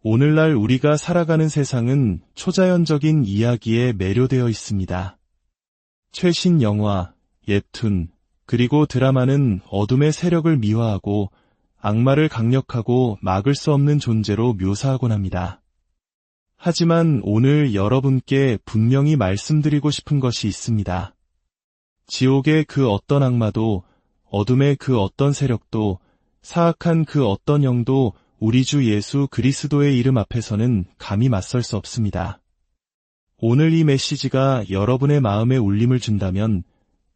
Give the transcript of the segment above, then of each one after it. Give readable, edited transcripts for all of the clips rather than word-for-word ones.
오늘날 우리가 살아가는 세상은 초자연적인 이야기에 매료되어 있습니다. 최신 영화, 웹툰, 그리고 드라마는 어둠의 세력을 미화하고 악마를 강력하고 막을 수 없는 존재로 묘사하곤 합니다. 하지만 오늘 여러분께 분명히 말씀드리고 싶은 것이 있습니다. 지옥의 그 어떤 악마도, 어둠의 그 어떤 세력도, 사악한 그 어떤 영도 우리 주 예수 그리스도의 이름 앞에서는 감히 맞설 수 없습니다. 오늘 이 메시지가 여러분의 마음에 울림을 준다면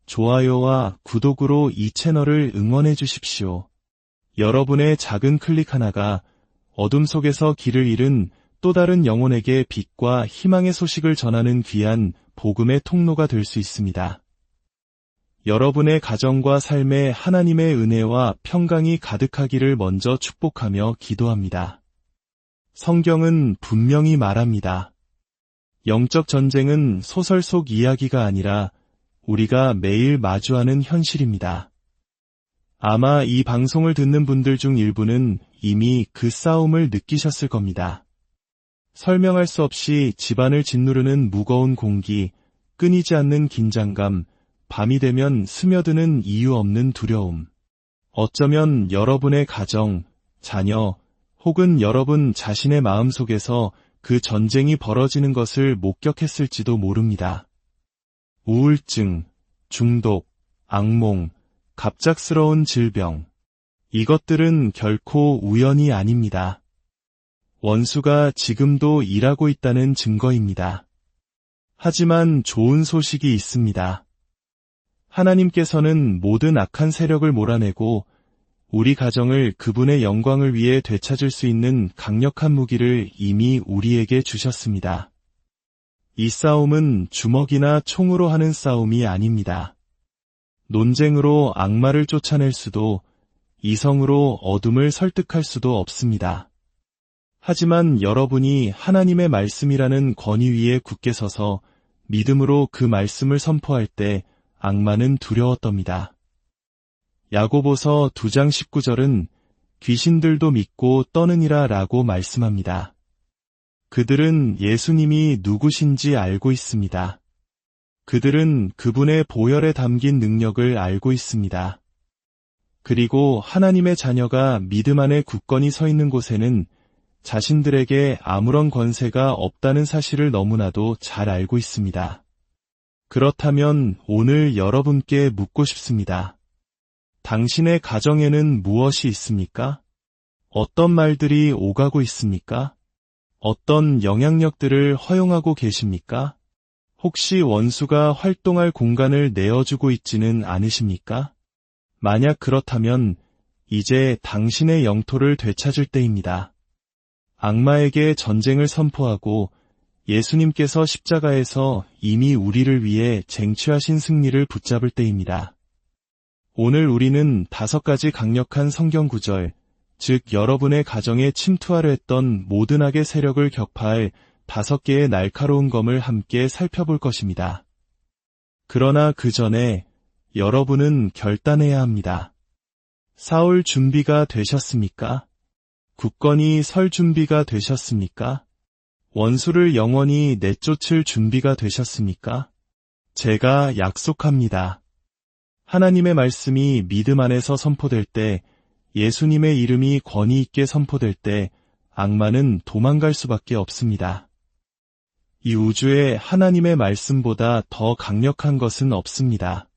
좋아요와 구독으로 이 채널을 응원해 주십시오. 여러분의 작은 클릭 하나가 어둠 속에서 길을 잃은 또 다른 영혼에게 빛과 희망의 소식을 전하는 귀한 복음의 통로가 될 수 있습니다. 여러분의 가정과 삶에 하나님의 은혜와 평강이 가득하기를 먼저 축복하며 기도합니다. 성경은 분명히 말합니다. 영적 전쟁은 소설 속 이야기가 아니라 우리가 매일 마주하는 현실입니다. 아마 이 방송을 듣는 분들 중 일부는 이미 그 싸움을 느끼셨을 겁니다. 설명할 수 없이 집안을 짓누르는 무거운 공기, 끊이지 않는 긴장감, 밤이 되면 스며드는 이유 없는 두려움. 어쩌면 여러분의 가정, 자녀, 혹은 여러분 자신의 마음속에서 그 전쟁이 벌어지는 것을 목격했을지도 모릅니다. 우울증, 중독, 악몽, 갑작스러운 질병. 이것들은 결코 우연이 아닙니다. 원수가 지금도 일하고 있다는 증거입니다. 하지만 좋은 소식이 있습니다. 하나님께서는 모든 악한 세력을 몰아내고 우리 가정을 그분의 영광을 위해 되찾을 수 있는 강력한 무기를 이미 우리에게 주셨습니다. 이 싸움은 주먹이나 총으로 하는 싸움이 아닙니다. 논쟁으로 악마를 쫓아낼 수도, 이성으로 어둠을 설득할 수도 없습니다. 하지만 여러분이 하나님의 말씀이라는 권위 위에 굳게 서서 믿음으로 그 말씀을 선포할 때 악마는 두려웠답니다. 야고보서 2장 19절은 귀신들도 믿고 떠느니라 라고 말씀합니다. 그들은 예수님이 누구신지 알고 있습니다. 그들은 그분의 보혈에 담긴 능력을 알고 있습니다. 그리고 하나님의 자녀가 믿음 안에 굳건히 서 있는 곳에는 자신들에게 아무런 권세가 없다는 사실을 너무나도 잘 알고 있습니다. 그렇다면 오늘 여러분께 묻고 싶습니다. 당신의 가정에는 무엇이 있습니까? 어떤 말들이 오가고 있습니까? 어떤 영향력들을 허용하고 계십니까? 혹시 원수가 활동할 공간을 내어주고 있지는 않으십니까? 만약 그렇다면 이제 당신의 영토를 되찾을 때입니다. 악마에게 전쟁을 선포하고 예수님께서 십자가에서 이미 우리를 위해 쟁취하신 승리를 붙잡을 때입니다. 오늘 우리는 5가지 강력한 성경 구절, 즉 여러분의 가정에 침투하려 했던 모든 악의 세력을 격파할 5개의 날카로운 검을 함께 살펴볼 것입니다. 그러나 그 전에 여러분은 결단해야 합니다. 싸울 준비가 되셨습니까? 굳건히 설 준비가 되셨습니까? 원수를 영원히 내쫓을 준비가 되셨습니까? 제가 약속합니다. 하나님의 말씀이 믿음 안에서 선포될 때, 예수님의 이름이 권위 있게 선포될 때 악마는 도망갈 수밖에 없습니다. 이 우주에 하나님의 말씀보다 더 강력한 것은 없습니다.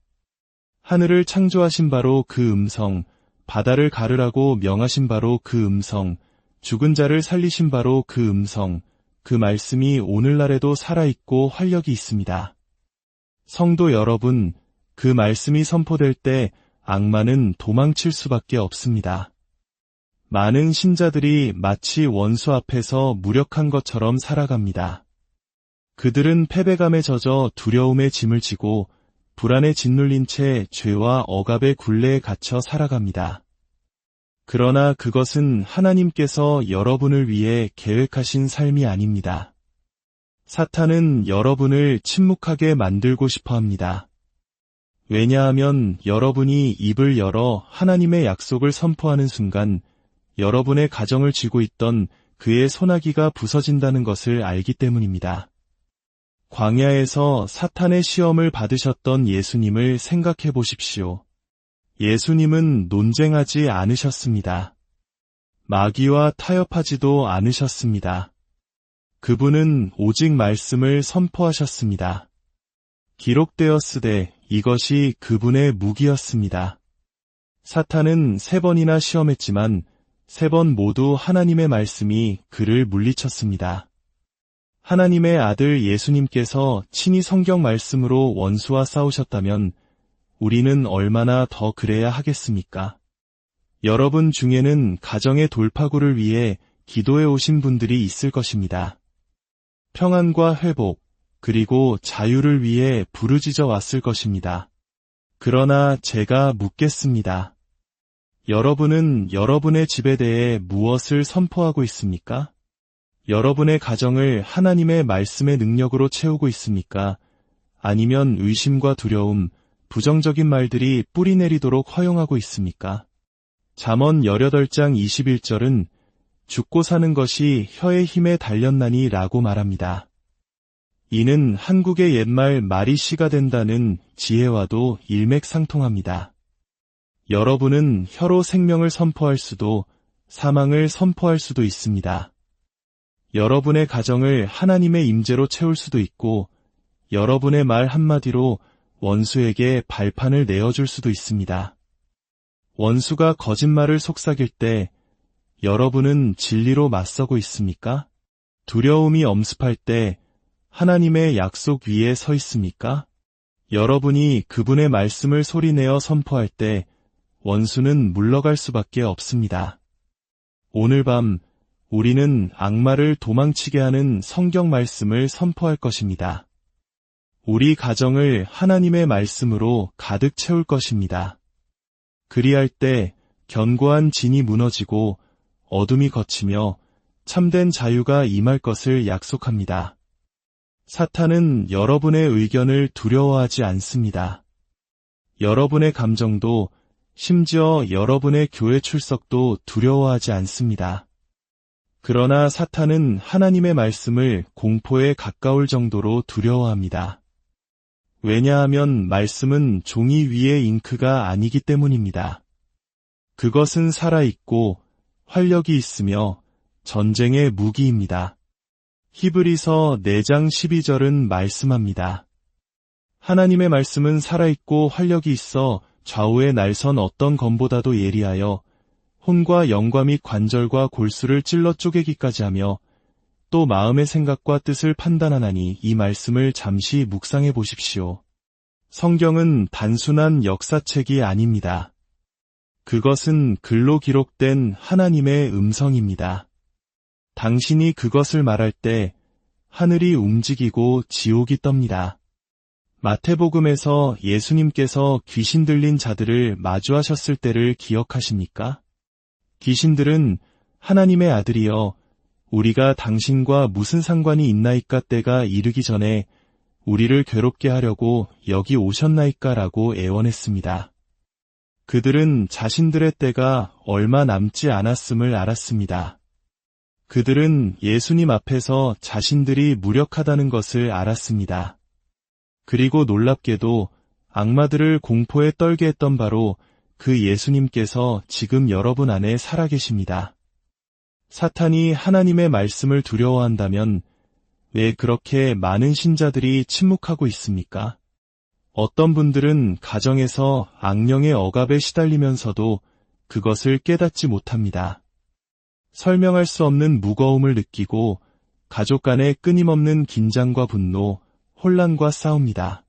하늘을 창조하신 바로 그 음성, 바다를 가르라고 명하신 바로 그 음성, 죽은 자를 살리신 바로 그 음성, 그 말씀이 오늘날에도 살아있고 활력이 있습니다. 성도 여러분, 그 말씀이 선포될 때 악마는 도망칠 수밖에 없습니다. 많은 신자들이 마치 원수 앞에서 무력한 것처럼 살아갑니다. 그들은 패배감에 젖어 두려움의 짐을 지고 불안에 짓눌린 채 죄와 억압의 굴레에 갇혀 살아갑니다. 그러나 그것은 하나님께서 여러분을 위해 계획하신 삶이 아닙니다. 사탄은 여러분을 침묵하게 만들고 싶어 합니다. 왜냐하면 여러분이 입을 열어 하나님의 약속을 선포하는 순간 여러분의 가정을 쥐고 있던 그의 소나기가 부서진다는 것을 알기 때문입니다. 광야에서 사탄의 시험을 받으셨던 예수님을 생각해 보십시오. 예수님은 논쟁하지 않으셨습니다. 마귀와 타협하지도 않으셨습니다. 그분은 오직 말씀을 선포하셨습니다. 기록되었으되 이것이 그분의 무기였습니다. 사탄은 3번이나 시험했지만 3번 모두 하나님의 말씀이 그를 물리쳤습니다. 하나님의 아들 예수님께서 친히 성경 말씀으로 원수와 싸우셨다면 우리는 얼마나 더 그래야 하겠습니까? 여러분 중에는 가정의 돌파구를 위해 기도해 오신 분들이 있을 것입니다. 평안과 회복, 그리고 자유를 위해 부르짖어 왔을 것입니다. 그러나 제가 묻겠습니다. 여러분은 여러분의 집에 대해 무엇을 선포하고 있습니까? 여러분의 가정을 하나님의 말씀의 능력으로 채우고 있습니까? 아니면 의심과 두려움, 부정적인 말들이 뿌리 내리도록 허용하고 있습니까? 잠언 18장 21절은 죽고 사는 것이 혀의 힘에 달렸나니 라고 말합니다. 이는 한국의 옛말 말이 씨가 된다는 지혜와도 일맥상통합니다. 여러분은 혀로 생명을 선포할 수도 사망을 선포할 수도 있습니다. 여러분의 가정을 하나님의 임재로 채울 수도 있고 여러분의 말 한마디로 원수에게 발판을 내어줄 수도 있습니다. 원수가 거짓말을 속삭일 때 여러분은 진리로 맞서고 있습니까? 두려움이 엄습할 때 하나님의 약속 위에 서 있습니까? 여러분이 그분의 말씀을 소리내어 선포할 때 원수는 물러갈 수밖에 없습니다. 오늘 밤 우리는 악마를 도망치게 하는 성경 말씀을 선포할 것입니다. 우리 가정을 하나님의 말씀으로 가득 채울 것입니다. 그리할 때 견고한 진이 무너지고 어둠이 걷히며 참된 자유가 임할 것을 약속합니다. 사탄은 여러분의 의견을 두려워하지 않습니다. 여러분의 감정도 심지어 여러분의 교회 출석도 두려워하지 않습니다. 그러나 사탄은 하나님의 말씀을 공포에 가까울 정도로 두려워합니다. 왜냐하면 말씀은 종이 위의 잉크가 아니기 때문입니다. 그것은 살아있고 활력이 있으며 전쟁의 무기입니다. 히브리서 4장 12절은 말씀합니다. 하나님의 말씀은 살아있고 활력이 있어 좌우의 날선 어떤 검보다도 예리하여 혼과 영과 및 관절과 골수를 찔러 쪼개기까지 하며 또 마음의 생각과 뜻을 판단하나니 이 말씀을 잠시 묵상해 보십시오. 성경은 단순한 역사책이 아닙니다. 그것은 글로 기록된 하나님의 음성입니다. 당신이 그것을 말할 때 하늘이 움직이고 지옥이 떱니다. 마태복음에서 예수님께서 귀신 들린 자들을 마주하셨을 때를 기억하십니까? 귀신들은 하나님의 아들이여 우리가 당신과 무슨 상관이 있나이까 때가 이르기 전에 우리를 괴롭게 하려고 여기 오셨나이까 라고 애원했습니다. 그들은 자신들의 때가 얼마 남지 않았음을 알았습니다. 그들은 예수님 앞에서 자신들이 무력하다는 것을 알았습니다. 그리고 놀랍게도 악마들을 공포에 떨게 했던 바로 그 예수님께서 지금 여러분 안에 살아계십니다. 사탄이 하나님의 말씀을 두려워한다면 왜 그렇게 많은 신자들이 침묵하고 있습니까? 어떤 분들은 가정에서 악령의 억압에 시달리면서도 그것을 깨닫지 못합니다. 설명할 수 없는 무거움을 느끼고 가족 간의 끊임없는 긴장과 분노, 혼란과 싸웁니다.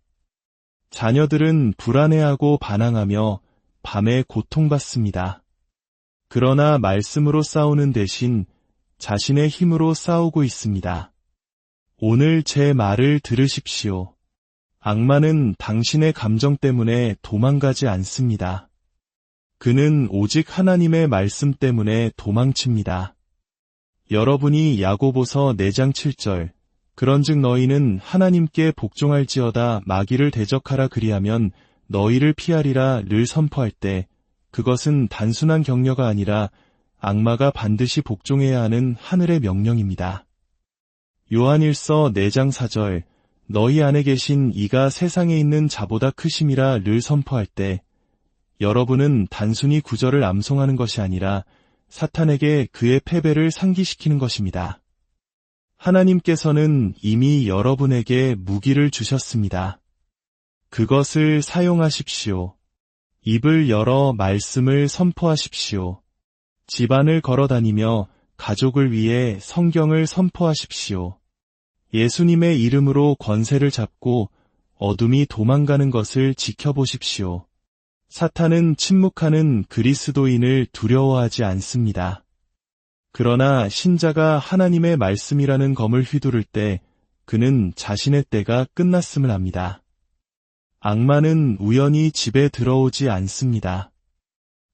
자녀들은 불안해하고 반항하며 밤에 고통받습니다. 그러나 말씀으로 싸우는 대신 자신의 힘으로 싸우고 있습니다. 오늘 제 말을 들으십시오. 악마는 당신의 감정 때문에 도망가지 않습니다. 그는 오직 하나님의 말씀 때문에 도망칩니다. 여러분이 야고보서 4장 7절 그런즉 너희는 하나님께 복종할지어다 마귀를 대적하라 그리하면 너희를 피하리라 를 선포할 때 그것은 단순한 격려가 아니라 악마가 반드시 복종해야 하는 하늘의 명령입니다. 요한일서 4장 4절, 너희 안에 계신 이가 세상에 있는 자보다 크심이라를 선포할 때 여러분은 단순히 구절을 암송하는 것이 아니라 사탄에게 그의 패배를 상기시키는 것입니다. 하나님께서는 이미 여러분에게 무기를 주셨습니다. 그것을 사용하십시오. 입을 열어 말씀을 선포하십시오. 집안을 걸어다니며 가족을 위해 성경을 선포하십시오. 예수님의 이름으로 권세를 잡고 어둠이 도망가는 것을 지켜보십시오. 사탄은 침묵하는 그리스도인을 두려워하지 않습니다. 그러나 신자가 하나님의 말씀이라는 검을 휘두를 때 그는 자신의 때가 끝났음을 압니다. 악마는 우연히 집에 들어오지 않습니다.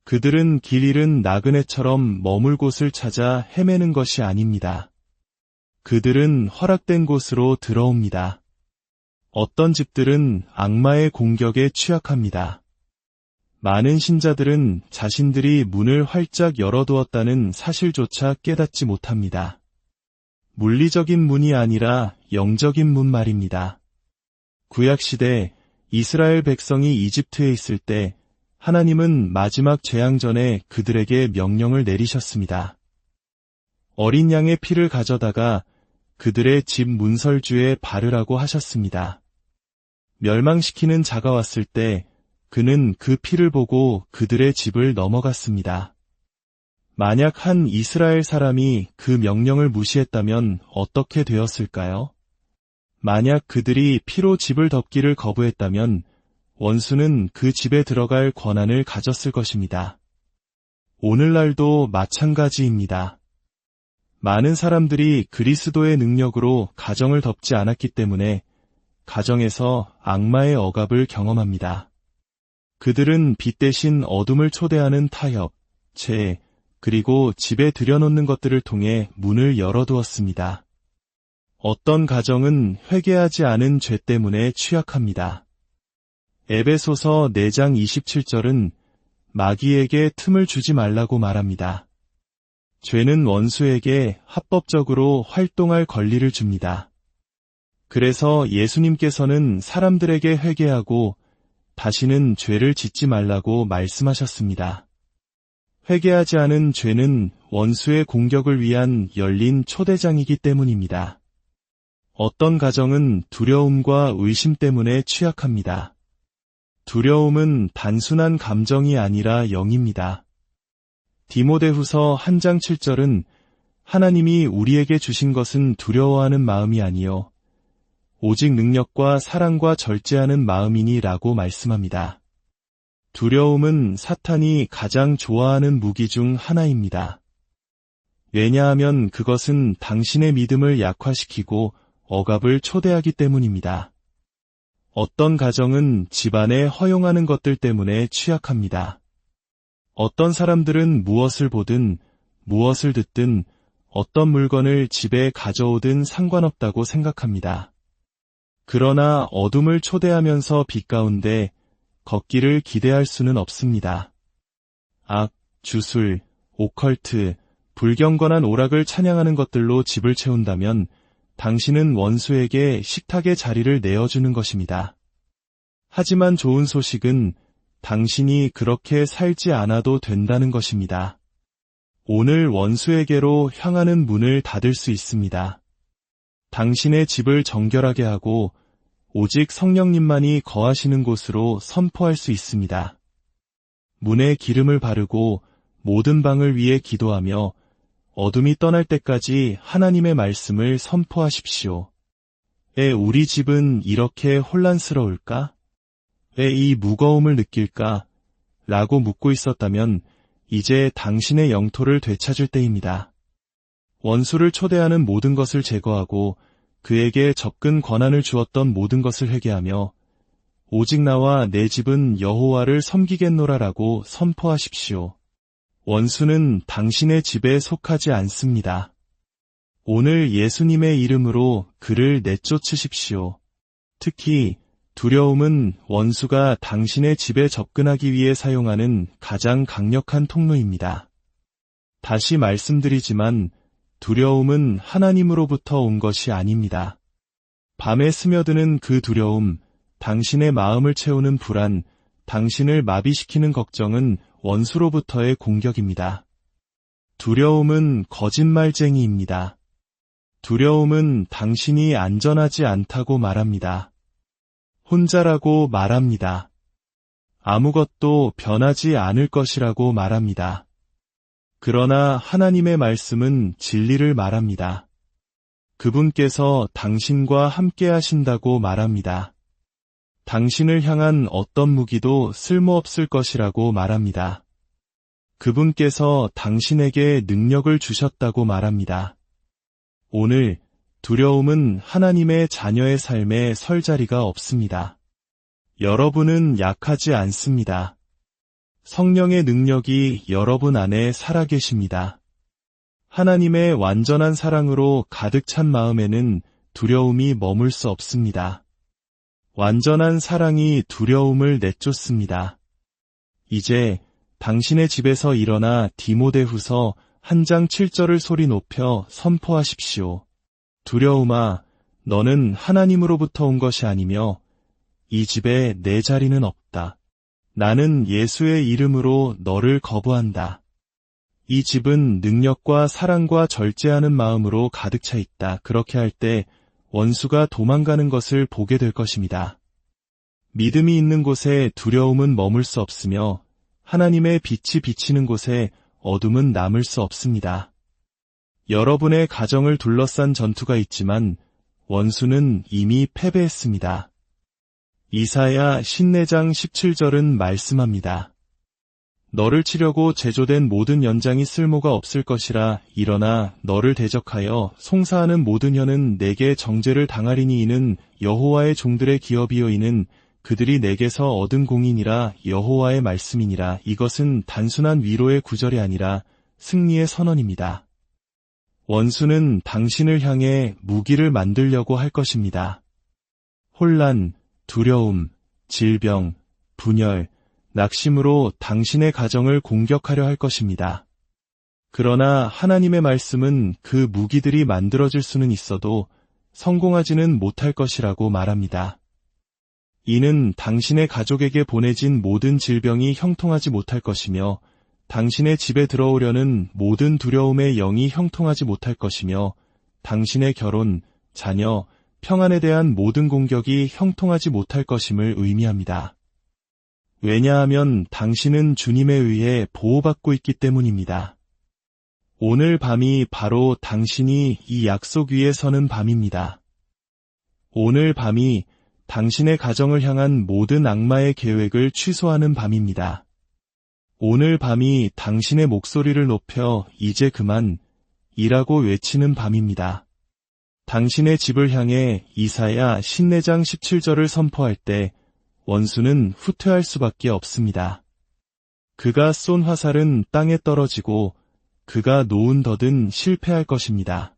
그들은 길 잃은 나그네처럼 머물 곳을 찾아 헤매는 것이 아닙니다. 그들은 허락된 곳으로 들어옵니다. 어떤 집들은 악마의 공격에 취약합니다. 많은 신자들은 자신들이 문을 활짝 열어두었다는 사실조차 깨닫지 못합니다. 물리적인 문이 아니라 영적인 문 말입니다. 구약시대 이스라엘 백성이 이집트에 있을 때 하나님은 마지막 재앙 전에 그들에게 명령을 내리셨습니다. 어린 양의 피를 가져다가 그들의 집 문설주에 바르라고 하셨습니다. 멸망시키는 자가 왔을 때 그는 그 피를 보고 그들의 집을 넘어갔습니다. 만약 한 이스라엘 사람이 그 명령을 무시했다면 어떻게 되었을까요? 만약 그들이 피로 집을 덮기를 거부했다면 원수는 그 집에 들어갈 권한을 가졌을 것입니다. 오늘날도 마찬가지입니다. 많은 사람들이 그리스도의 능력으로 가정을 덮지 않았기 때문에 가정에서 악마의 억압을 경험합니다. 그들은 빛 대신 어둠을 초대하는 타협, 죄, 그리고 집에 들여놓는 것들을 통해 문을 열어두었습니다. 어떤 가정은 회개하지 않은 죄 때문에 취약합니다. 에베소서 4장 27절은 마귀에게 틈을 주지 말라고 말합니다. 죄는 원수에게 합법적으로 활동할 권리를 줍니다. 그래서 예수님께서는 사람들에게 회개하고 다시는 죄를 짓지 말라고 말씀하셨습니다. 회개하지 않은 죄는 원수의 공격을 위한 열린 초대장이기 때문입니다. 어떤 가정은 두려움과 의심 때문에 취약합니다. 두려움은 단순한 감정이 아니라 영입니다. 디모데후서 1장 7절은 하나님이 우리에게 주신 것은 두려워하는 마음이 아니요 오직 능력과 사랑과 절제하는 마음이니라고 말씀합니다. 두려움은 사탄이 가장 좋아하는 무기 중 하나입니다. 왜냐하면 그것은 당신의 믿음을 약화시키고 억압을 초대하기 때문입니다. 어떤 가정은 집안에 허용하는 것들 때문에 취약합니다. 어떤 사람들은 무엇을 보든 무엇을 듣든 어떤 물건을 집에 가져오든 상관없다고 생각합니다. 그러나 어둠을 초대하면서 빛 가운데 걷기를 기대할 수는 없습니다. 악, 주술, 오컬트, 불경건한 오락을 찬양하는 것들로 집을 채운다면 당신은 원수에게 식탁의 자리를 내어주는 것입니다. 하지만 좋은 소식은 당신이 그렇게 살지 않아도 된다는 것입니다. 오늘 원수에게로 향하는 문을 닫을 수 있습니다. 당신의 집을 정결하게 하고 오직 성령님만이 거하시는 곳으로 선포할 수 있습니다. 문에 기름을 바르고 모든 방을 위해 기도하며 어둠이 떠날 때까지 하나님의 말씀을 선포하십시오. 왜 우리 집은 이렇게 혼란스러울까? 왜 이 무거움을 느낄까? 라고 묻고 있었다면 이제 당신의 영토를 되찾을 때입니다. 원수를 초대하는 모든 것을 제거하고 그에게 접근 권한을 주었던 모든 것을 회개하며 오직 나와 내 집은 여호와를 섬기겠노라라고 선포하십시오. 원수는 당신의 집에 속하지 않습니다. 오늘 예수님의 이름으로 그를 내쫓으십시오. 특히 두려움은 원수가 당신의 집에 접근하기 위해 사용하는 가장 강력한 통로입니다. 다시 말씀드리지만 두려움은 하나님으로부터 온 것이 아닙니다. 밤에 스며드는 그 두려움, 당신의 마음을 채우는 불안, 당신을 마비시키는 걱정은 원수로부터의 공격입니다. 두려움은 거짓말쟁이입니다. 두려움은 당신이 안전하지 않다고 말합니다. 혼자라고 말합니다. 아무것도 변하지 않을 것이라고 말합니다. 그러나 하나님의 말씀은 진리를 말합니다. 그분께서 당신과 함께 하신다고 말합니다. 당신을 향한 어떤 무기도 쓸모없을 것이라고 말합니다. 그분께서 당신에게 능력을 주셨다고 말합니다. 오늘 두려움은 하나님의 자녀의 삶에 설 자리가 없습니다. 여러분은 약하지 않습니다. 성령의 능력이 여러분 안에 살아계십니다. 하나님의 완전한 사랑으로 가득 찬 마음에는 두려움이 머물 수 없습니다. 완전한 사랑이 두려움을 내쫓습니다. 이제 당신의 집에서 일어나 디모데후서 1장 7절을 소리 높여 선포하십시오. 두려움아, 너는 하나님으로부터 온 것이 아니며 이 집에 내 자리는 없다. 나는 예수의 이름으로 너를 거부한다. 이 집은 능력과 사랑과 절제하는 마음으로 가득 차 있다. 그렇게 할 때 원수가 도망가는 것을 보게 될 것입니다. 믿음이 있는 곳에 두려움은 머물 수 없으며 하나님의 빛이 비치는 곳에 어둠은 남을 수 없습니다. 여러분의 가정을 둘러싼 전투가 있지만 원수는 이미 패배했습니다. 이사야 54장 17절은 말씀합니다. 너를 치려고 제조된 모든 연장이 쓸모가 없을 것이라. 일어나 너를 대적하여 송사하는 모든 혀는 내게 정죄를 당하리니. 이는 여호와의 종들의 기업이요 이는 그들이 내게서 얻은 공인이라. 여호와의 말씀이니라. 이것은 단순한 위로의 구절이 아니라 승리의 선언입니다. 원수는 당신을 향해 무기를 만들려고 할 것입니다. 혼란, 두려움, 질병, 분열, 낙심으로 당신의 가정을 공격하려 할 것입니다. 그러나 하나님의 말씀은 그 무기들이 만들어질 수는 있어도 성공하지는 못할 것이라고 말합니다. 이는 당신의 가족에게 보내진 모든 질병이 형통하지 못할 것이며 당신의 집에 들어오려는 모든 두려움의 영이 형통하지 못할 것이며 당신의 결혼, 자녀, 평안에 대한 모든 공격이 형통하지 못할 것임을 의미합니다. 왜냐하면 당신은 주님에 의해 보호받고 있기 때문입니다. 오늘 밤이 바로 당신이 이 약속 위에 서는 밤입니다. 오늘 밤이 당신의 가정을 향한 모든 악마의 계획을 취소하는 밤입니다. 오늘 밤이 당신의 목소리를 높여 이제 그만 이라고 외치는 밤입니다. 당신의 집을 향해 이사야 54장 17절을 선포할 때 원수는 후퇴할 수밖에 없습니다. 그가 쏜 화살은 땅에 떨어지고 그가 놓은 덫은 실패할 것입니다.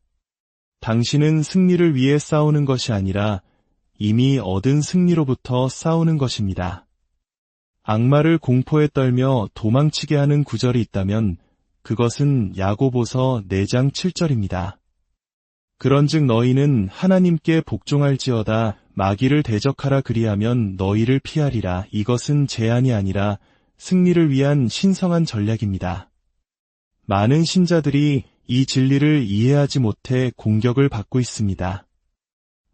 당신은 승리를 위해 싸우는 것이 아니라 이미 얻은 승리로부터 싸우는 것입니다. 악마를 공포에 떨며 도망치게 하는 구절이 있다면 그것은 야고보서 4장 7절입니다. 그런즉 너희는 하나님께 복종할지어다. 마귀를 대적하라. 그리하면 너희를 피하리라. 이것은 제한이 아니라 승리를 위한 신성한 전략입니다. 많은 신자들이 이 진리를 이해하지 못해 공격을 받고 있습니다.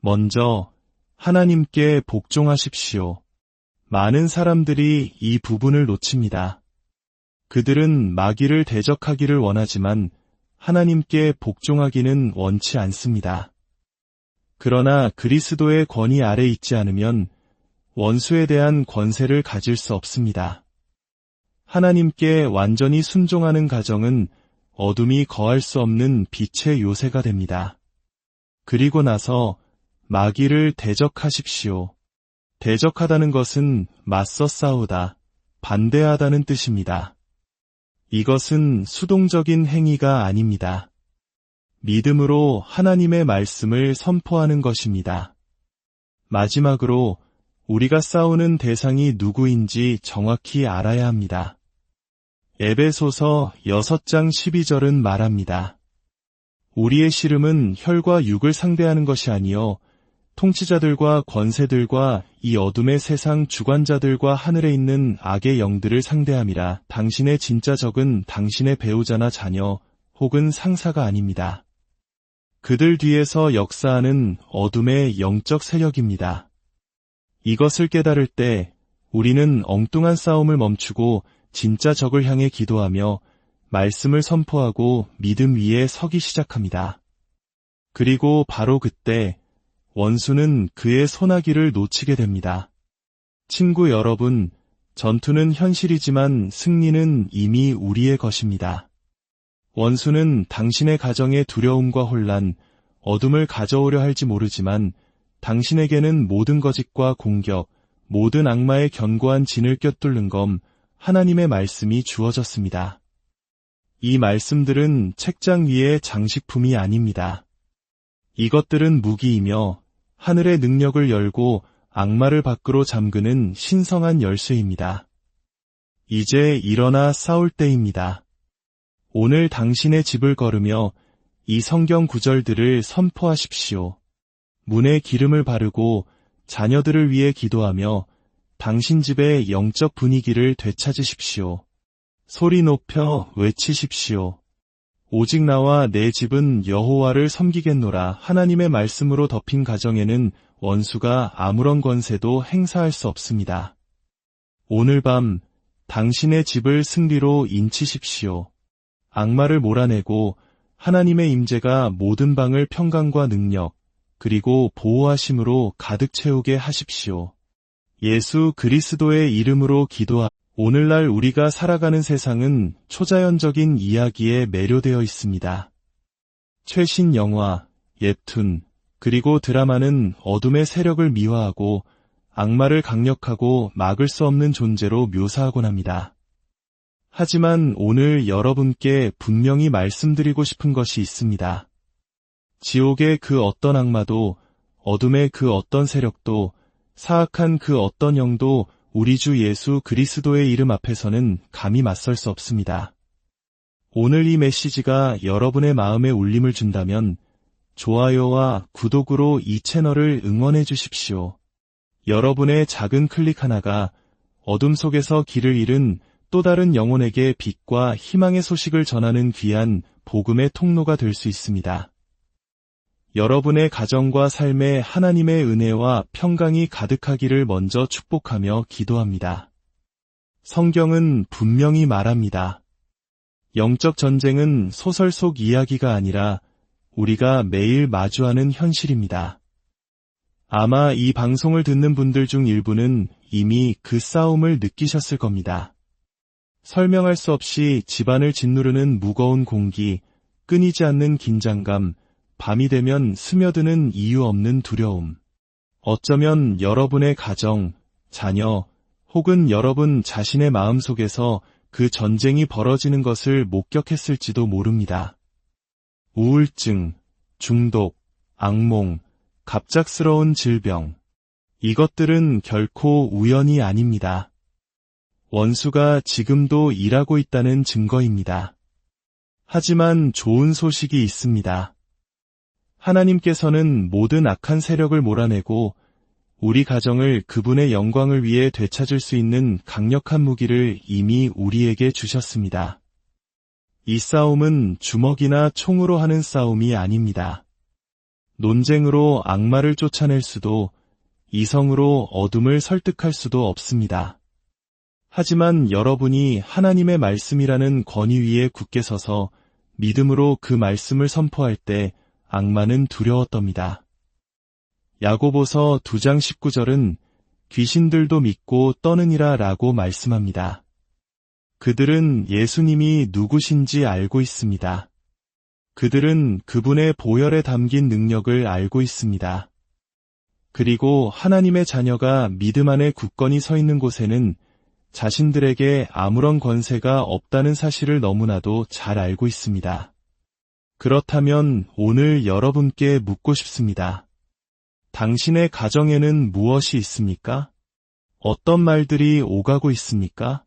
먼저 하나님께 복종하십시오. 많은 사람들이 이 부분을 놓칩니다. 그들은 마귀를 대적하기를 원하지만 하나님께 복종하기는 원치 않습니다. 그러나 그리스도의 권위 아래 있지 않으면 원수에 대한 권세를 가질 수 없습니다. 하나님께 완전히 순종하는 가정은 어둠이 거할 수 없는 빛의 요새가 됩니다. 그리고 나서 마귀를 대적하십시오. 대적하다는 것은 맞서 싸우다, 반대하다는 뜻입니다. 이것은 수동적인 행위가 아닙니다. 믿음으로 하나님의 말씀을 선포하는 것입니다. 마지막으로 우리가 싸우는 대상이 누구인지 정확히 알아야 합니다. 에베소서 6장 12절은 말합니다. 우리의 씨름은 혈과 육을 상대하는 것이 아니요 통치자들과 권세들과 이 어둠의 세상 주관자들과 하늘에 있는 악의 영들을 상대함이라. 당신의 진짜 적은 당신의 배우자나 자녀 혹은 상사가 아닙니다. 그들 뒤에서 역사하는 어둠의 영적 세력입니다. 이것을 깨달을 때 우리는 엉뚱한 싸움을 멈추고 진짜 적을 향해 기도하며 말씀을 선포하고 믿음 위에 서기 시작합니다. 그리고 바로 그때 원수는 그의 소나기를 놓치게 됩니다. 친구 여러분, 전투는 현실이지만 승리는 이미 우리의 것입니다. 원수는 당신의 가정의 두려움과 혼란, 어둠을 가져오려 할지 모르지만 당신에게는 모든 거짓과 공격, 모든 악마의 견고한 진을 꿰뚫는 검, 하나님의 말씀이 주어졌습니다. 이 말씀들은 책장 위의 장식품이 아닙니다. 이것들은 무기이며 하늘의 능력을 열고 악마를 밖으로 잠그는 신성한 열쇠입니다. 이제 일어나 싸울 때입니다. 오늘 당신의 집을 걸으며 이 성경 구절들을 선포하십시오. 문에 기름을 바르고 자녀들을 위해 기도하며 당신 집의 영적 분위기를 되찾으십시오. 소리 높여 외치십시오. 오직 나와 내 집은 여호와를 섬기겠노라. 하나님의 말씀으로 덮인 가정에는 원수가 아무런 권세도 행사할 수 없습니다. 오늘 밤 당신의 집을 승리로 인치십시오. 악마를 몰아내고 하나님의 임재가 모든 방을 평강과 능력 그리고 보호하심으로 가득 채우게 하십시오. 예수 그리스도의 이름으로 기도하. 오늘날 우리가 살아가는 세상은 초자연적인 이야기에 매료되어 있습니다. 최신 영화, 웹툰, 그리고 드라마는 어둠의 세력을 미화하고 악마를 강력하고 막을 수 없는 존재로 묘사하곤 합니다. 하지만 오늘 여러분께 분명히 말씀드리고 싶은 것이 있습니다. 지옥의 그 어떤 악마도, 어둠의 그 어떤 세력도, 사악한 그 어떤 영도 우리 주 예수 그리스도의 이름 앞에서는 감히 맞설 수 없습니다. 오늘 이 메시지가 여러분의 마음에 울림을 준다면 좋아요와 구독으로 이 채널을 응원해 주십시오. 여러분의 작은 클릭 하나가 어둠 속에서 길을 잃은 또 다른 영혼에게 빛과 희망의 소식을 전하는 귀한 복음의 통로가 될 수 있습니다. 여러분의 가정과 삶에 하나님의 은혜와 평강이 가득하기를 먼저 축복하며 기도합니다. 성경은 분명히 말합니다. 영적 전쟁은 소설 속 이야기가 아니라 우리가 매일 마주하는 현실입니다. 아마 이 방송을 듣는 분들 중 일부는 이미 그 싸움을 느끼셨을 겁니다. 설명할 수 없이 집안을 짓누르는 무거운 공기, 끊이지 않는 긴장감, 밤이 되면 스며드는 이유 없는 두려움. 어쩌면 여러분의 가정, 자녀, 혹은 여러분 자신의 마음속에서 그 전쟁이 벌어지는 것을 목격했을지도 모릅니다. 우울증, 중독, 악몽, 갑작스러운 질병. 이것들은 결코 우연이 아닙니다. 원수가 지금도 일하고 있다는 증거입니다. 하지만 좋은 소식이 있습니다. 하나님께서는 모든 악한 세력을 몰아내고 우리 가정을 그분의 영광을 위해 되찾을 수 있는 강력한 무기를 이미 우리에게 주셨습니다. 이 싸움은 주먹이나 총으로 하는 싸움이 아닙니다. 논쟁으로 악마를 쫓아낼 수도, 이성으로 어둠을 설득할 수도 없습니다. 하지만 여러분이 하나님의 말씀이라는 권위 위에 굳게 서서 믿음으로 그 말씀을 선포할 때 악마는 두려웠답니다. 야고보서 2장 19절은 귀신들도 믿고 떠느니라 라고 말씀합니다. 그들은 예수님이 누구신지 알고 있습니다. 그들은 그분의 보혈에 담긴 능력을 알고 있습니다. 그리고 하나님의 자녀가 믿음 안에 굳건히 서 있는 곳에는 자신들에게 아무런 권세가 없다는 사실을 너무나도 잘 알고 있습니다. 그렇다면 오늘 여러분께 묻고 싶습니다. 당신의 가정에는 무엇이 있습니까? 어떤 말들이 오가고 있습니까?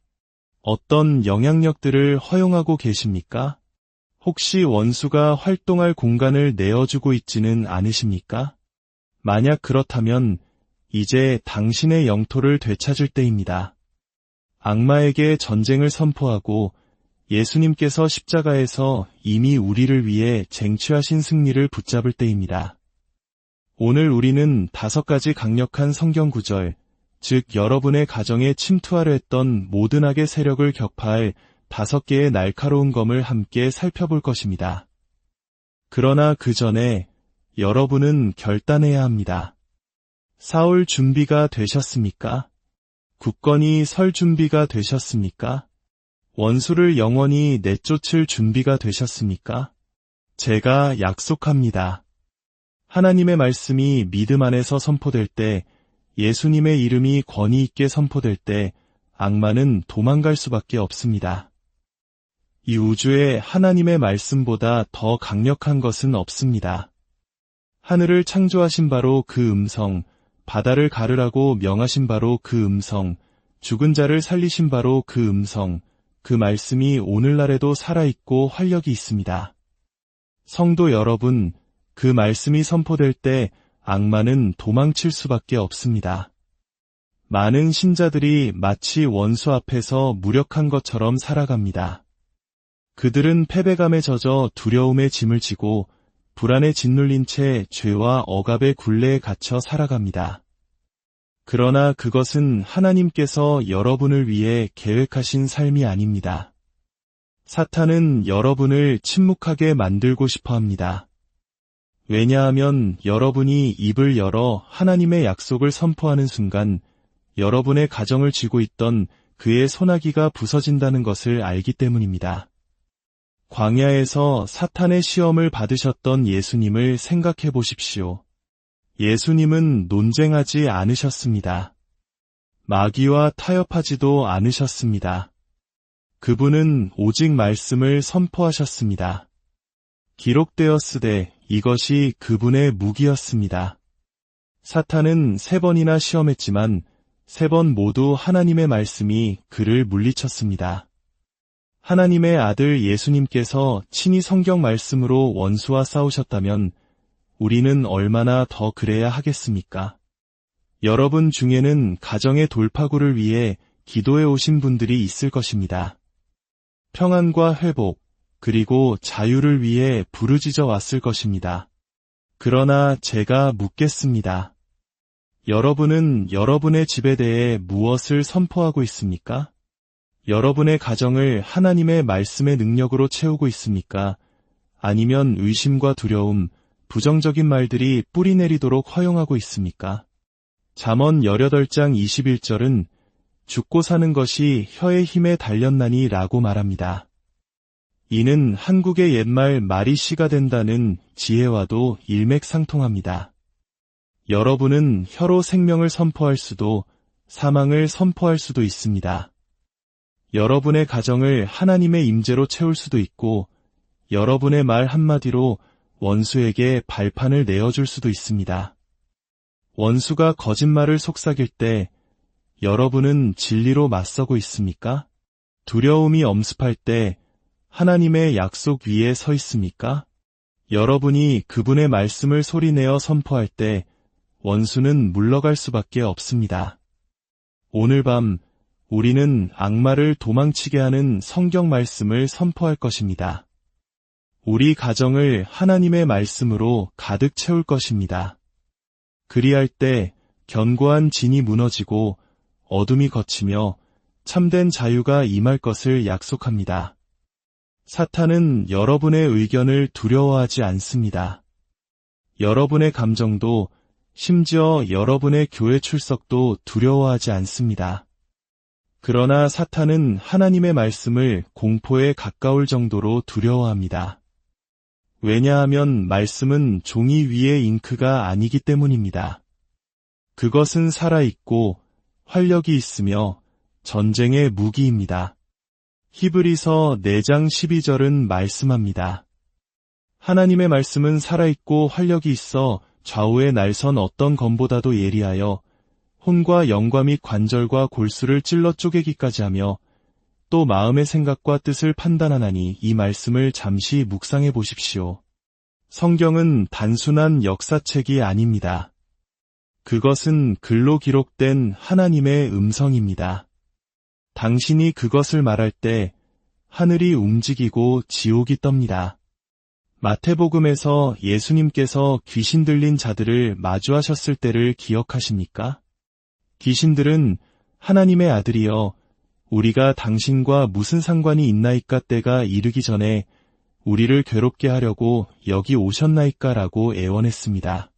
어떤 영향력들을 허용하고 계십니까? 혹시 원수가 활동할 공간을 내어주고 있지는 않으십니까? 만약 그렇다면 이제 당신의 영토를 되찾을 때입니다. 악마에게 전쟁을 선포하고 예수님께서 십자가에서 이미 우리를 위해 쟁취하신 승리를 붙잡을 때입니다. 오늘 우리는 5가지 강력한 성경 구절, 즉 여러분의 가정에 침투하려 했던 모든 악의 세력을 격파할 5개의 날카로운 검을 함께 살펴볼 것입니다. 그러나 그 전에 여러분은 결단해야 합니다. 싸울 준비가 되셨습니까? 굳건히 설 준비가 되셨습니까? 원수를 영원히 내쫓을 준비가 되셨습니까? 제가 약속합니다. 하나님의 말씀이 믿음 안에서 선포될 때, 예수님의 이름이 권위 있게 선포될 때 악마는 도망갈 수밖에 없습니다. 이 우주에 하나님의 말씀보다 더 강력한 것은 없습니다. 하늘을 창조하신 바로 그 음성, 바다를 가르라고 명하신 바로 그 음성, 죽은 자를 살리신 바로 그 음성, 그 말씀이 오늘날에도 살아있고 활력이 있습니다. 성도 여러분, 그 말씀이 선포될 때 악마는 도망칠 수밖에 없습니다. 많은 신자들이 마치 원수 앞에서 무력한 것처럼 살아갑니다. 그들은 패배감에 젖어 두려움의 짐을 지고 불안에 짓눌린 채 죄와 억압의 굴레에 갇혀 살아갑니다. 그러나 그것은 하나님께서 여러분을 위해 계획하신 삶이 아닙니다. 사탄은 여러분을 침묵하게 만들고 싶어 합니다. 왜냐하면 여러분이 입을 열어 하나님의 약속을 선포하는 순간 여러분의 가정을 쥐고 있던 그의 소나기가 부서진다는 것을 알기 때문입니다. 광야에서 사탄의 시험을 받으셨던 예수님을 생각해 보십시오. 예수님은 논쟁하지 않으셨습니다. 마귀와 타협하지도 않으셨습니다. 그분은 오직 말씀을 선포하셨습니다. 기록되었으되 이것이 그분의 무기였습니다. 사탄은 3번이나 시험했지만 3번 모두 하나님의 말씀이 그를 물리쳤습니다. 하나님의 아들 예수님께서 친히 성경 말씀으로 원수와 싸우셨다면 우리는 얼마나 더 그래야 하겠습니까? 여러분 중에는 가정의 돌파구를 위해 기도해 오신 분들이 있을 것입니다. 평안과 회복, 그리고 자유를 위해 부르짖어 왔을 것입니다. 그러나 제가 묻겠습니다. 여러분은 여러분의 집에 대해 무엇을 선포하고 있습니까? 여러분의 가정을 하나님의 말씀의 능력으로 채우고 있습니까? 아니면 의심과 두려움, 부정적인 말들이 뿌리 내리도록 허용하고 있습니까? 잠언 18장 21절은 죽고 사는 것이 혀의 힘에 달렸나니 라고 말합니다. 이는 한국의 옛말 말이 씨가 된다는 지혜와도 일맥상통합니다. 여러분은 혀로 생명을 선포할 수도 사망을 선포할 수도 있습니다. 여러분의 가정을 하나님의 임재로 채울 수도 있고 여러분의 말 한마디로 원수에게 발판을 내어줄 수도 있습니다. 원수가 거짓말을 속삭일 때 여러분은 진리로 맞서고 있습니까? 두려움이 엄습할 때 하나님의 약속 위에 서 있습니까? 여러분이 그분의 말씀을 소리내어 선포할 때 원수는 물러갈 수밖에 없습니다. 오늘 밤 우리는 악마를 도망치게 하는 성경 말씀을 선포할 것입니다. 우리 가정을 하나님의 말씀으로 가득 채울 것입니다. 그리할 때 견고한 진이 무너지고 어둠이 걷히며 참된 자유가 임할 것을 약속합니다. 사탄은 여러분의 의견을 두려워하지 않습니다. 여러분의 감정도 심지어 여러분의 교회 출석도 두려워하지 않습니다. 그러나 사탄은 하나님의 말씀을 공포에 가까울 정도로 두려워합니다. 왜냐하면 말씀은 종이 위의 잉크가 아니기 때문입니다. 그것은 살아있고 활력이 있으며 전쟁의 무기입니다. 히브리서 4장 12절은 말씀합니다. 하나님의 말씀은 살아있고 활력이 있어 좌우의 날선 어떤 검보다도 예리하여 혼과 영과 및 관절과 골수를 찔러 쪼개기까지 하며 또 마음의 생각과 뜻을 판단하나니 이 말씀을 잠시 묵상해 보십시오. 성경은 단순한 역사책이 아닙니다. 그것은 글로 기록된 하나님의 음성입니다. 당신이 그것을 말할 때 하늘이 움직이고 지옥이 떱니다. 마태복음에서 예수님께서 귀신 들린 자들을 마주하셨을 때를 기억하십니까? 귀신들은 하나님의 아들이여 우리가 당신과 무슨 상관이 있나이까 때가 이르기 전에 우리를 괴롭게 하려고 여기 오셨나이까 라고 애원했습니다.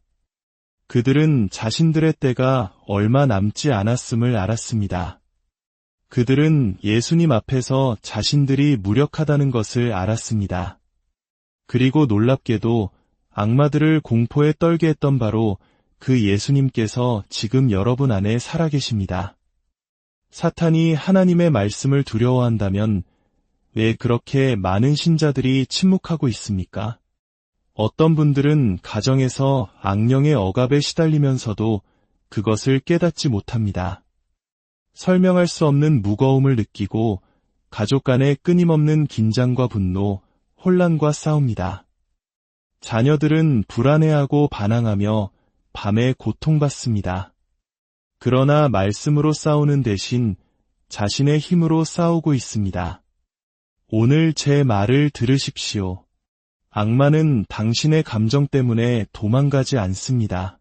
그들은 자신들의 때가 얼마 남지 않았음을 알았습니다. 그들은 예수님 앞에서 자신들이 무력하다는 것을 알았습니다. 그리고 놀랍게도 악마들을 공포에 떨게 했던 바로 그 예수님께서 지금 여러분 안에 살아계십니다. 사탄이 하나님의 말씀을 두려워한다면 왜 그렇게 많은 신자들이 침묵하고 있습니까? 어떤 분들은 가정에서 악령의 억압에 시달리면서도 그것을 깨닫지 못합니다. 설명할 수 없는 무거움을 느끼고 가족 간의 끊임없는 긴장과 분노, 혼란과 싸웁니다. 자녀들은 불안해하고 반항하며 밤에 고통받습니다. 그러나 말씀으로 싸우는 대신 자신의 힘으로 싸우고 있습니다. 오늘 제 말을 들으십시오. 악마는 당신의 감정 때문에 도망가지 않습니다.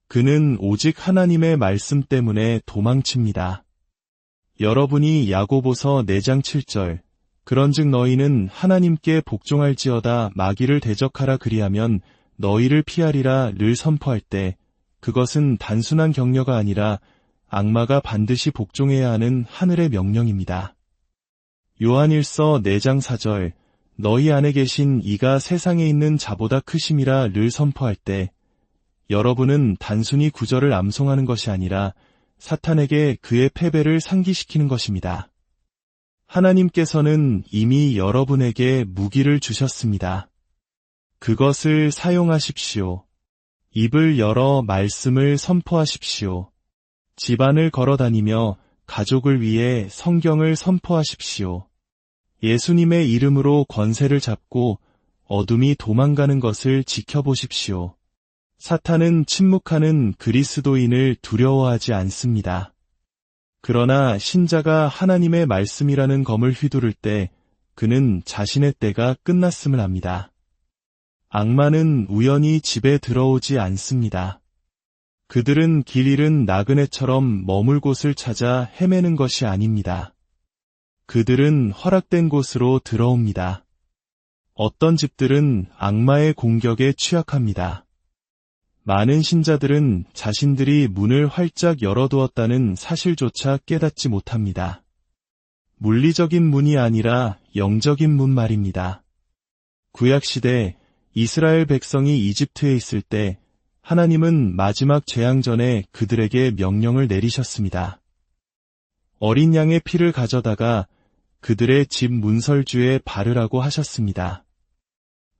그는 오직 하나님의 말씀 때문에 도망칩니다. 여러분이 야고보서 4장 7절 그런즉 너희는 하나님께 복종할지어다 마귀를 대적하라 그리하면 너희를 피하리라를 선포할 때 그것은 단순한 격려가 아니라 악마가 반드시 복종해야 하는 하늘의 명령입니다. 요한일서 4장 4절 너희 안에 계신 이가 세상에 있는 자보다 크심이라를 선포할 때 여러분은 단순히 구절을 암송하는 것이 아니라 사탄에게 그의 패배를 상기시키는 것입니다. 하나님께서는 이미 여러분에게 무기를 주셨습니다. 그것을 사용하십시오. 입을 열어 말씀을 선포하십시오. 집안을 걸어다니며 가족을 위해 성경을 선포하십시오. 예수님의 이름으로 권세를 잡고 어둠이 도망가는 것을 지켜보십시오. 사탄은 침묵하는 그리스도인을 두려워하지 않습니다. 그러나 신자가 하나님의 말씀이라는 검을 휘두를 때 그는 자신의 때가 끝났음을 압니다. 악마는 우연히 집에 들어오지 않습니다. 그들은 길 잃은 나그네처럼 머물 곳을 찾아 헤매는 것이 아닙니다. 그들은 허락된 곳으로 들어옵니다. 어떤 집들은 악마의 공격에 취약합니다. 많은 신자들은 자신들이 문을 활짝 열어두었다는 사실조차 깨닫지 못합니다. 물리적인 문이 아니라 영적인 문 말입니다. 구약시대 이스라엘 백성이 이집트에 있을 때 하나님은 마지막 재앙 전에 그들에게 명령을 내리셨습니다. 어린 양의 피를 가져다가 그들의 집 문설주에 바르라고 하셨습니다.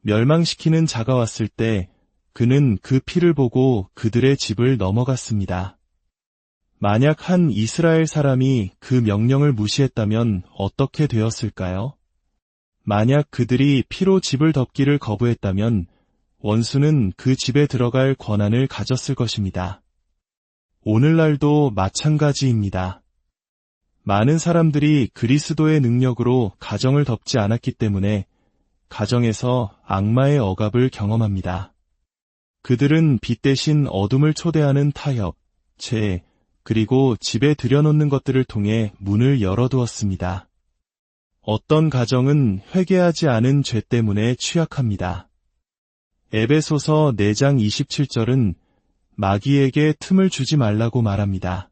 멸망시키는 자가 왔을 때 그는 그 피를 보고 그들의 집을 넘어갔습니다. 만약 한 이스라엘 사람이 그 명령을 무시했다면 어떻게 되었을까요? 만약 그들이 피로 집을 덮기를 거부했다면 원수는 그 집에 들어갈 권한을 가졌을 것입니다. 오늘날도 마찬가지입니다. 많은 사람들이 그리스도의 능력으로 가정을 덮지 않았기 때문에 가정에서 악마의 억압을 경험합니다. 그들은 빛 대신 어둠을 초대하는 타협, 죄, 그리고 집에 들여놓는 것들을 통해 문을 열어두었습니다. 어떤 가정은 회개하지 않은 죄 때문에 취약합니다. 에베소서 4장 27절은 마귀에게 틈을 주지 말라고 말합니다.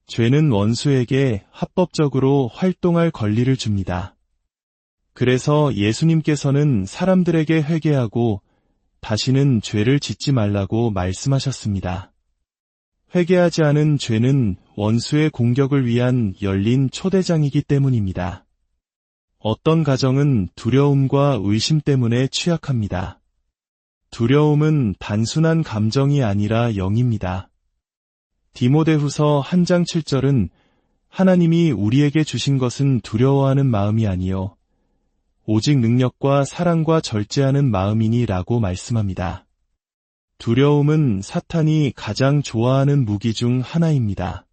죄는 원수에게 합법적으로 활동할 권리를 줍니다. 그래서 예수님께서는 사람들에게 회개하고 다시는 죄를 짓지 말라고 말씀하셨습니다. 회개하지 않은 죄는 원수의 공격을 위한 열린 초대장이기 때문입니다. 어떤 가정은 두려움과 의심 때문에 취약합니다. 두려움은 단순한 감정이 아니라 영입니다. 디모데후서 1장 7절은 하나님이 우리에게 주신 것은 두려워하는 마음이 아니요 오직 능력과 사랑과 절제하는 마음이니라고 말씀합니다. 두려움은 사탄이 가장 좋아하는 무기 중 하나입니다.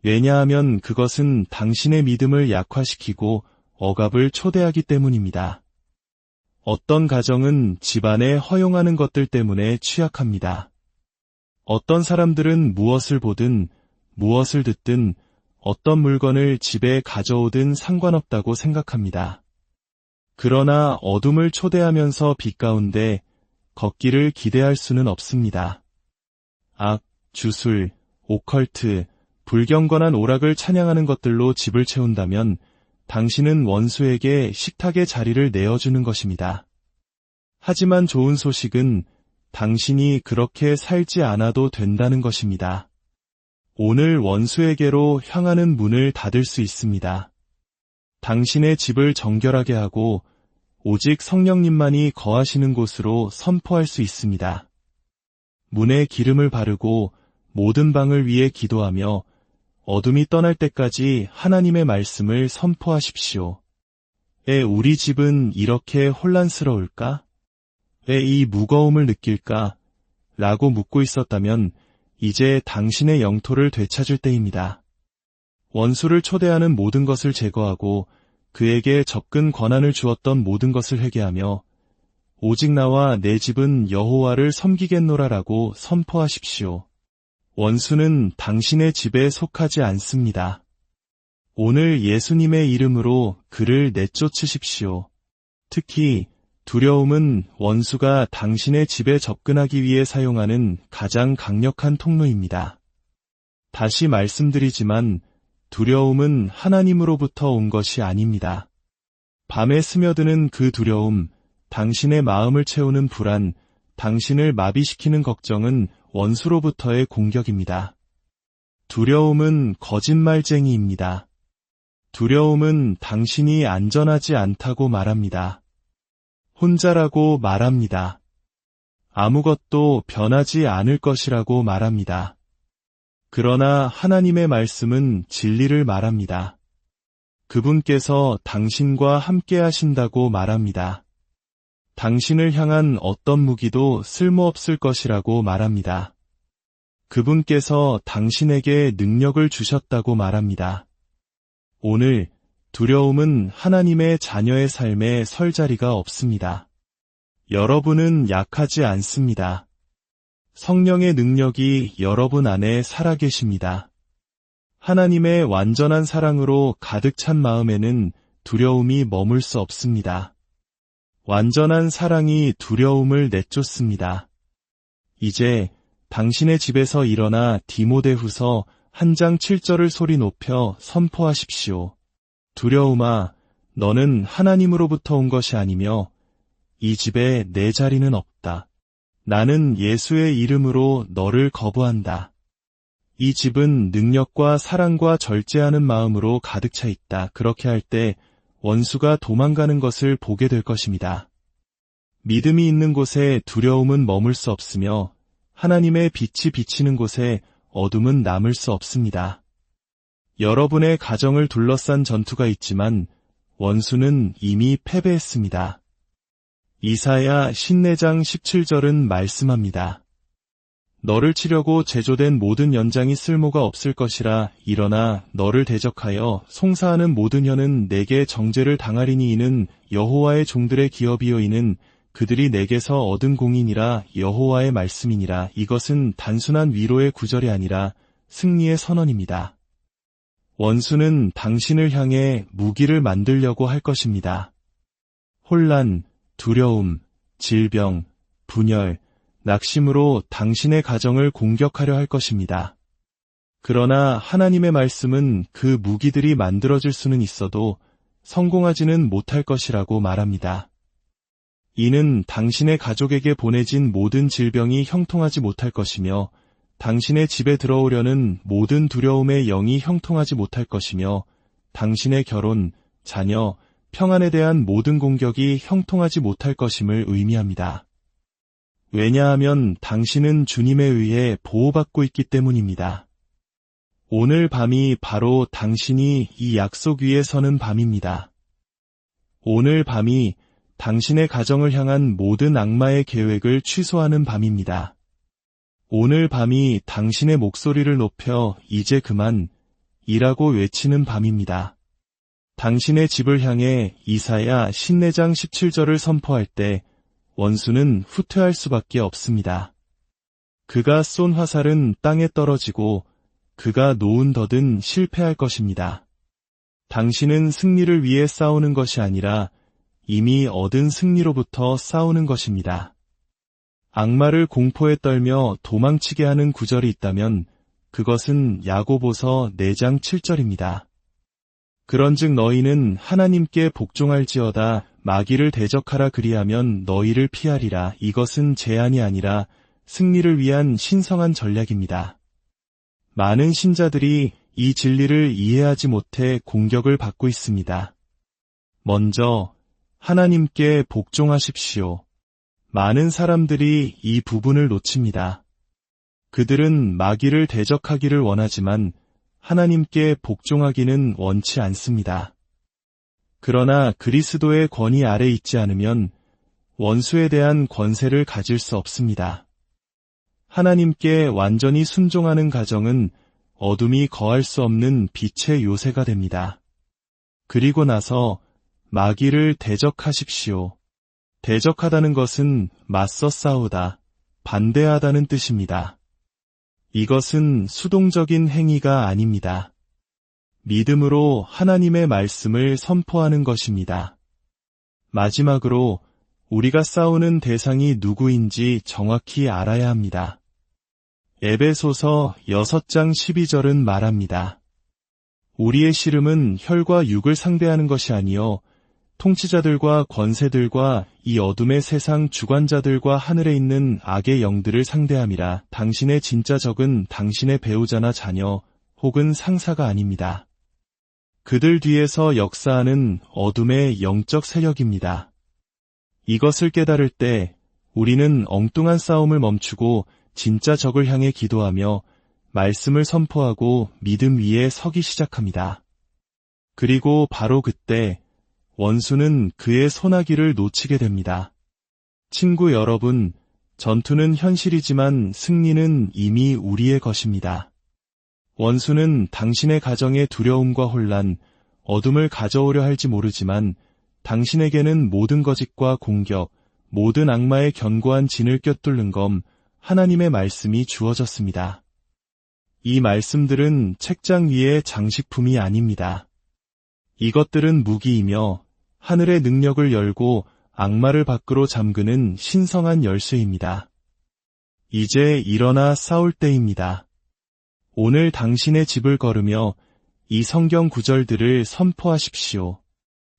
왜냐하면 그것은 당신의 믿음을 약화시키고 억압을 초래하기 때문입니다. 어떤 가정은 집안에 허용하는 것들 때문에 취약합니다. 어떤 사람들은 무엇을 보든 무엇을 듣든 어떤 물건을 집에 가져오든 상관없다고 생각합니다. 그러나 어둠을 초대하면서 빛 가운데 걷기를 기대할 수는 없습니다. 악, 주술, 오컬트, 불경건한 오락을 찬양하는 것들로 집을 채운다면 당신은 원수에게 식탁의 자리를 내어주는 것입니다. 하지만 좋은 소식은 당신이 그렇게 살지 않아도 된다는 것입니다. 오늘 원수에게로 향하는 문을 닫을 수 있습니다. 당신의 집을 정결하게 하고 오직 성령님만이 거하시는 곳으로 선포할 수 있습니다. 문에 기름을 바르고 모든 방을 위해 기도하며 어둠이 떠날 때까지 하나님의 말씀을 선포하십시오. 왜 우리 집은 이렇게 혼란스러울까? 왜 이 무거움을 느낄까? 라고 묻고 있었다면 이제 당신의 영토를 되찾을 때입니다. 원수를 초대하는 모든 것을 제거하고 그에게 접근 권한을 주었던 모든 것을 회개하며 오직 나와 내 집은 여호와를 섬기겠노라라고 선포하십시오. 원수는 당신의 집에 속하지 않습니다. 오늘 예수님의 이름으로 그를 내쫓으십시오. 특히 두려움은 원수가 당신의 집에 접근하기 위해 사용하는 가장 강력한 통로입니다. 다시 말씀드리지만 두려움은 하나님으로부터 온 것이 아닙니다. 밤에 스며드는 그 두려움, 당신의 마음을 채우는 불안, 당신을 마비시키는 걱정은 원수로부터의 공격입니다. 두려움은 거짓말쟁이입니다. 두려움은 당신이 안전하지 않다고 말합니다. 혼자라고 말합니다. 아무것도 변하지 않을 것이라고 말합니다. 그러나 하나님의 말씀은 진리를 말합니다. 그분께서 당신과 함께 하신다고 말합니다. 당신을 향한 어떤 무기도 쓸모없을 것이라고 말합니다. 그분께서 당신에게 능력을 주셨다고 말합니다. 오늘 두려움은 하나님의 자녀의 삶에 설 자리가 없습니다. 여러분은 약하지 않습니다. 성령의 능력이 여러분 안에 살아계십니다. 하나님의 완전한 사랑으로 가득 찬 마음에는 두려움이 머물 수 없습니다. 완전한 사랑이 두려움을 내쫓습니다. 이제 당신의 집에서 일어나 디모데후서 1장 7절을 소리 높여 선포하십시오. 두려움아, 너는 하나님으로부터 온 것이 아니며 이 집에 내 자리는 없다. 나는 예수의 이름으로 너를 거부한다. 이 집은 능력과 사랑과 절제하는 마음으로 가득 차 있다. 그렇게 할 때 원수가 도망가는 것을 보게 될 것입니다. 믿음이 있는 곳에 두려움은 머물 수 없으며 하나님의 빛이 비치는 곳에 어둠은 남을 수 없습니다. 여러분의 가정을 둘러싼 전투가 있지만 원수는 이미 패배했습니다. 이사야 54장 17절은 말씀합니다. 너를 치려고 제조된 모든 연장이 쓸모가 없을 것이라. 일어나 너를 대적하여 송사하는 모든 혀는 내게 정죄를 당하리니. 이는 여호와의 종들의 기업이요 이는 그들이 내게서 얻은 공인이라. 여호와의 말씀이니라. 이것은 단순한 위로의 구절이 아니라 승리의 선언입니다. 원수는 당신을 향해 무기를 만들려고 할 것입니다. 혼란, 두려움, 질병, 분열, 낙심으로 당신의 가정을 공격하려 할 것입니다. 그러나 하나님의 말씀은 그 무기들이 만들어질 수는 있어도 성공하지는 못할 것이라고 말합니다. 이는 당신의 가족에게 보내진 모든 질병이 형통하지 못할 것이며 당신의 집에 들어오려는 모든 두려움의 영이 형통하지 못할 것이며 당신의 결혼, 자녀, 평안에 대한 모든 공격이 형통하지 못할 것임을 의미합니다. 왜냐하면 당신은 주님에 의해 보호받고 있기 때문입니다. 오늘 밤이 바로 당신이 이 약속 위에 서는 밤입니다. 오늘 밤이 당신의 가정을 향한 모든 악마의 계획을 취소하는 밤입니다. 오늘 밤이 당신의 목소리를 높여 이제 그만 이라고 외치는 밤입니다. 당신의 집을 향해 이사야 14장 17절을 선포할 때 원수는 후퇴할 수밖에 없습니다. 그가 쏜 화살은 땅에 떨어지고 그가 놓은 덫은 실패할 것입니다. 당신은 승리를 위해 싸우는 것이 아니라 이미 얻은 승리로부터 싸우는 것입니다. 악마를 공포에 떨며 도망치게 하는 구절이 있다면 그것은 야고보서 4장 7절입니다. 그런즉 너희는 하나님께 복종할지어다 마귀를 대적하라 그리하면 너희를 피하리라. 이것은 제안이 아니라 승리를 위한 신성한 전략입니다. 많은 신자들이 이 진리를 이해하지 못해 공격을 받고 있습니다. 먼저 하나님께 복종하십시오. 많은 사람들이 이 부분을 놓칩니다. 그들은 마귀를 대적하기를 원하지만 하나님께 복종하기는 원치 않습니다. 그러나 그리스도의 권위 아래 있지 않으면 원수에 대한 권세를 가질 수 없습니다. 하나님께 완전히 순종하는 가정은 어둠이 거할 수 없는 빛의 요새가 됩니다. 그리고 나서 마귀를 대적하십시오. 대적하다는 것은 맞서 싸우다, 반대하다는 뜻입니다. 이것은 수동적인 행위가 아닙니다. 믿음으로 하나님의 말씀을 선포하는 것입니다. 마지막으로 우리가 싸우는 대상이 누구인지 정확히 알아야 합니다. 에베소서 6장 12절은 말합니다. 우리의 씨름은 혈과 육을 상대하는 것이 아니요 통치자들과 권세들과 이 어둠의 세상 주관자들과 하늘에 있는 악의 영들을 상대함이라. 당신의 진짜 적은 당신의 배우자나 자녀 혹은 상사가 아닙니다. 그들 뒤에서 역사하는 어둠의 영적 세력입니다. 이것을 깨달을 때 우리는 엉뚱한 싸움을 멈추고 진짜 적을 향해 기도하며 말씀을 선포하고 믿음 위에 서기 시작합니다. 그리고 바로 그때 원수는 그의 소나기를 놓치게 됩니다. 친구 여러분, 전투는 현실이지만 승리는 이미 우리의 것입니다. 원수는 당신의 가정의 두려움과 혼란, 어둠을 가져오려 할지 모르지만 당신에게는 모든 거짓과 공격, 모든 악마의 견고한 진을 꿰뚫는 검, 하나님의 말씀이 주어졌습니다. 이 말씀들은 책장 위의 장식품이 아닙니다. 이것들은 무기이며 하늘의 능력을 열고 악마를 밖으로 잠그는 신성한 열쇠입니다. 이제 일어나 싸울 때입니다. 오늘 당신의 집을 걸으며 이 성경 구절들을 선포하십시오.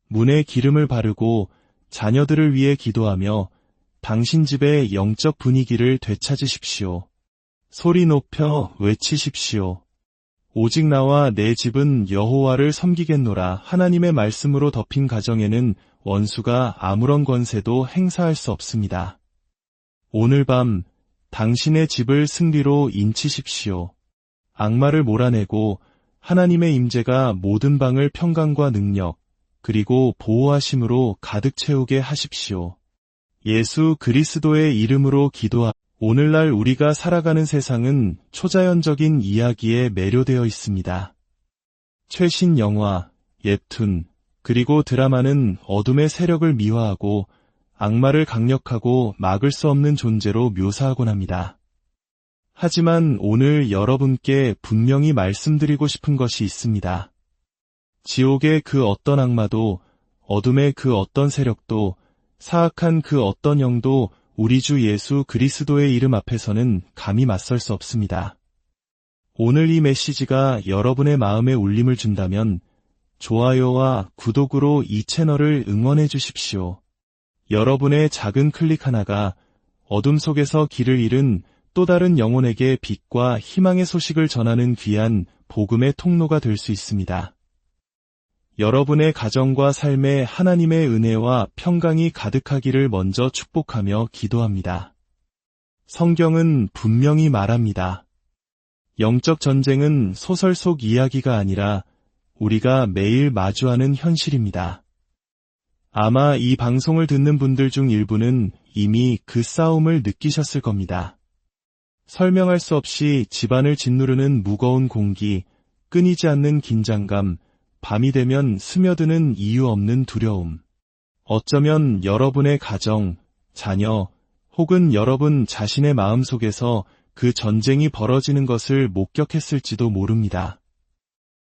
문에 기름을 바르고 자녀들을 위해 기도하며 당신 집의 영적 분위기를 되찾으십시오. 소리 높여 외치십시오. 오직 나와 내 집은 여호와를 섬기겠노라. 하나님의 말씀으로 덮인 가정에는 원수가 아무런 권세도 행사할 수 없습니다. 오늘 밤 당신의 집을 승리로 인치십시오. 악마를 몰아내고 하나님의 임재가 모든 방을 평강과 능력 그리고 보호하심으로 가득 채우게 하십시오. 예수 그리스도의 이름으로 기도하. 오늘날 우리가 살아가는 세상은 초자연적인 이야기에 매료되어 있습니다. 최신 영화, 웹툰, 그리고 드라마는 어둠의 세력을 미화하고 악마를 강력하고 막을 수 없는 존재로 묘사하곤 합니다. 하지만 오늘 여러분께 분명히 말씀드리고 싶은 것이 있습니다. 지옥의 그 어떤 악마도, 어둠의 그 어떤 세력도, 사악한 그 어떤 영도 우리 주 예수 그리스도의 이름 앞에서는 감히 맞설 수 없습니다. 오늘 이 메시지가 여러분의 마음에 울림을 준다면 좋아요와 구독으로 이 채널을 응원해 주십시오. 여러분의 작은 클릭 하나가 어둠 속에서 길을 잃은 또 다른 영혼에게 빛과 희망의 소식을 전하는 귀한 복음의 통로가 될 수 있습니다. 여러분의 가정과 삶에 하나님의 은혜와 평강이 가득하기를 먼저 축복하며 기도합니다. 성경은 분명히 말합니다. 영적 전쟁은 소설 속 이야기가 아니라 우리가 매일 마주하는 현실입니다. 아마 이 방송을 듣는 분들 중 일부는 이미 그 싸움을 느끼셨을 겁니다. 설명할 수 없이 집안을 짓누르는 무거운 공기, 끊이지 않는 긴장감, 밤이 되면 스며드는 이유 없는 두려움. 어쩌면 여러분의 가정, 자녀, 혹은 여러분 자신의 마음속에서 그 전쟁이 벌어지는 것을 목격했을지도 모릅니다.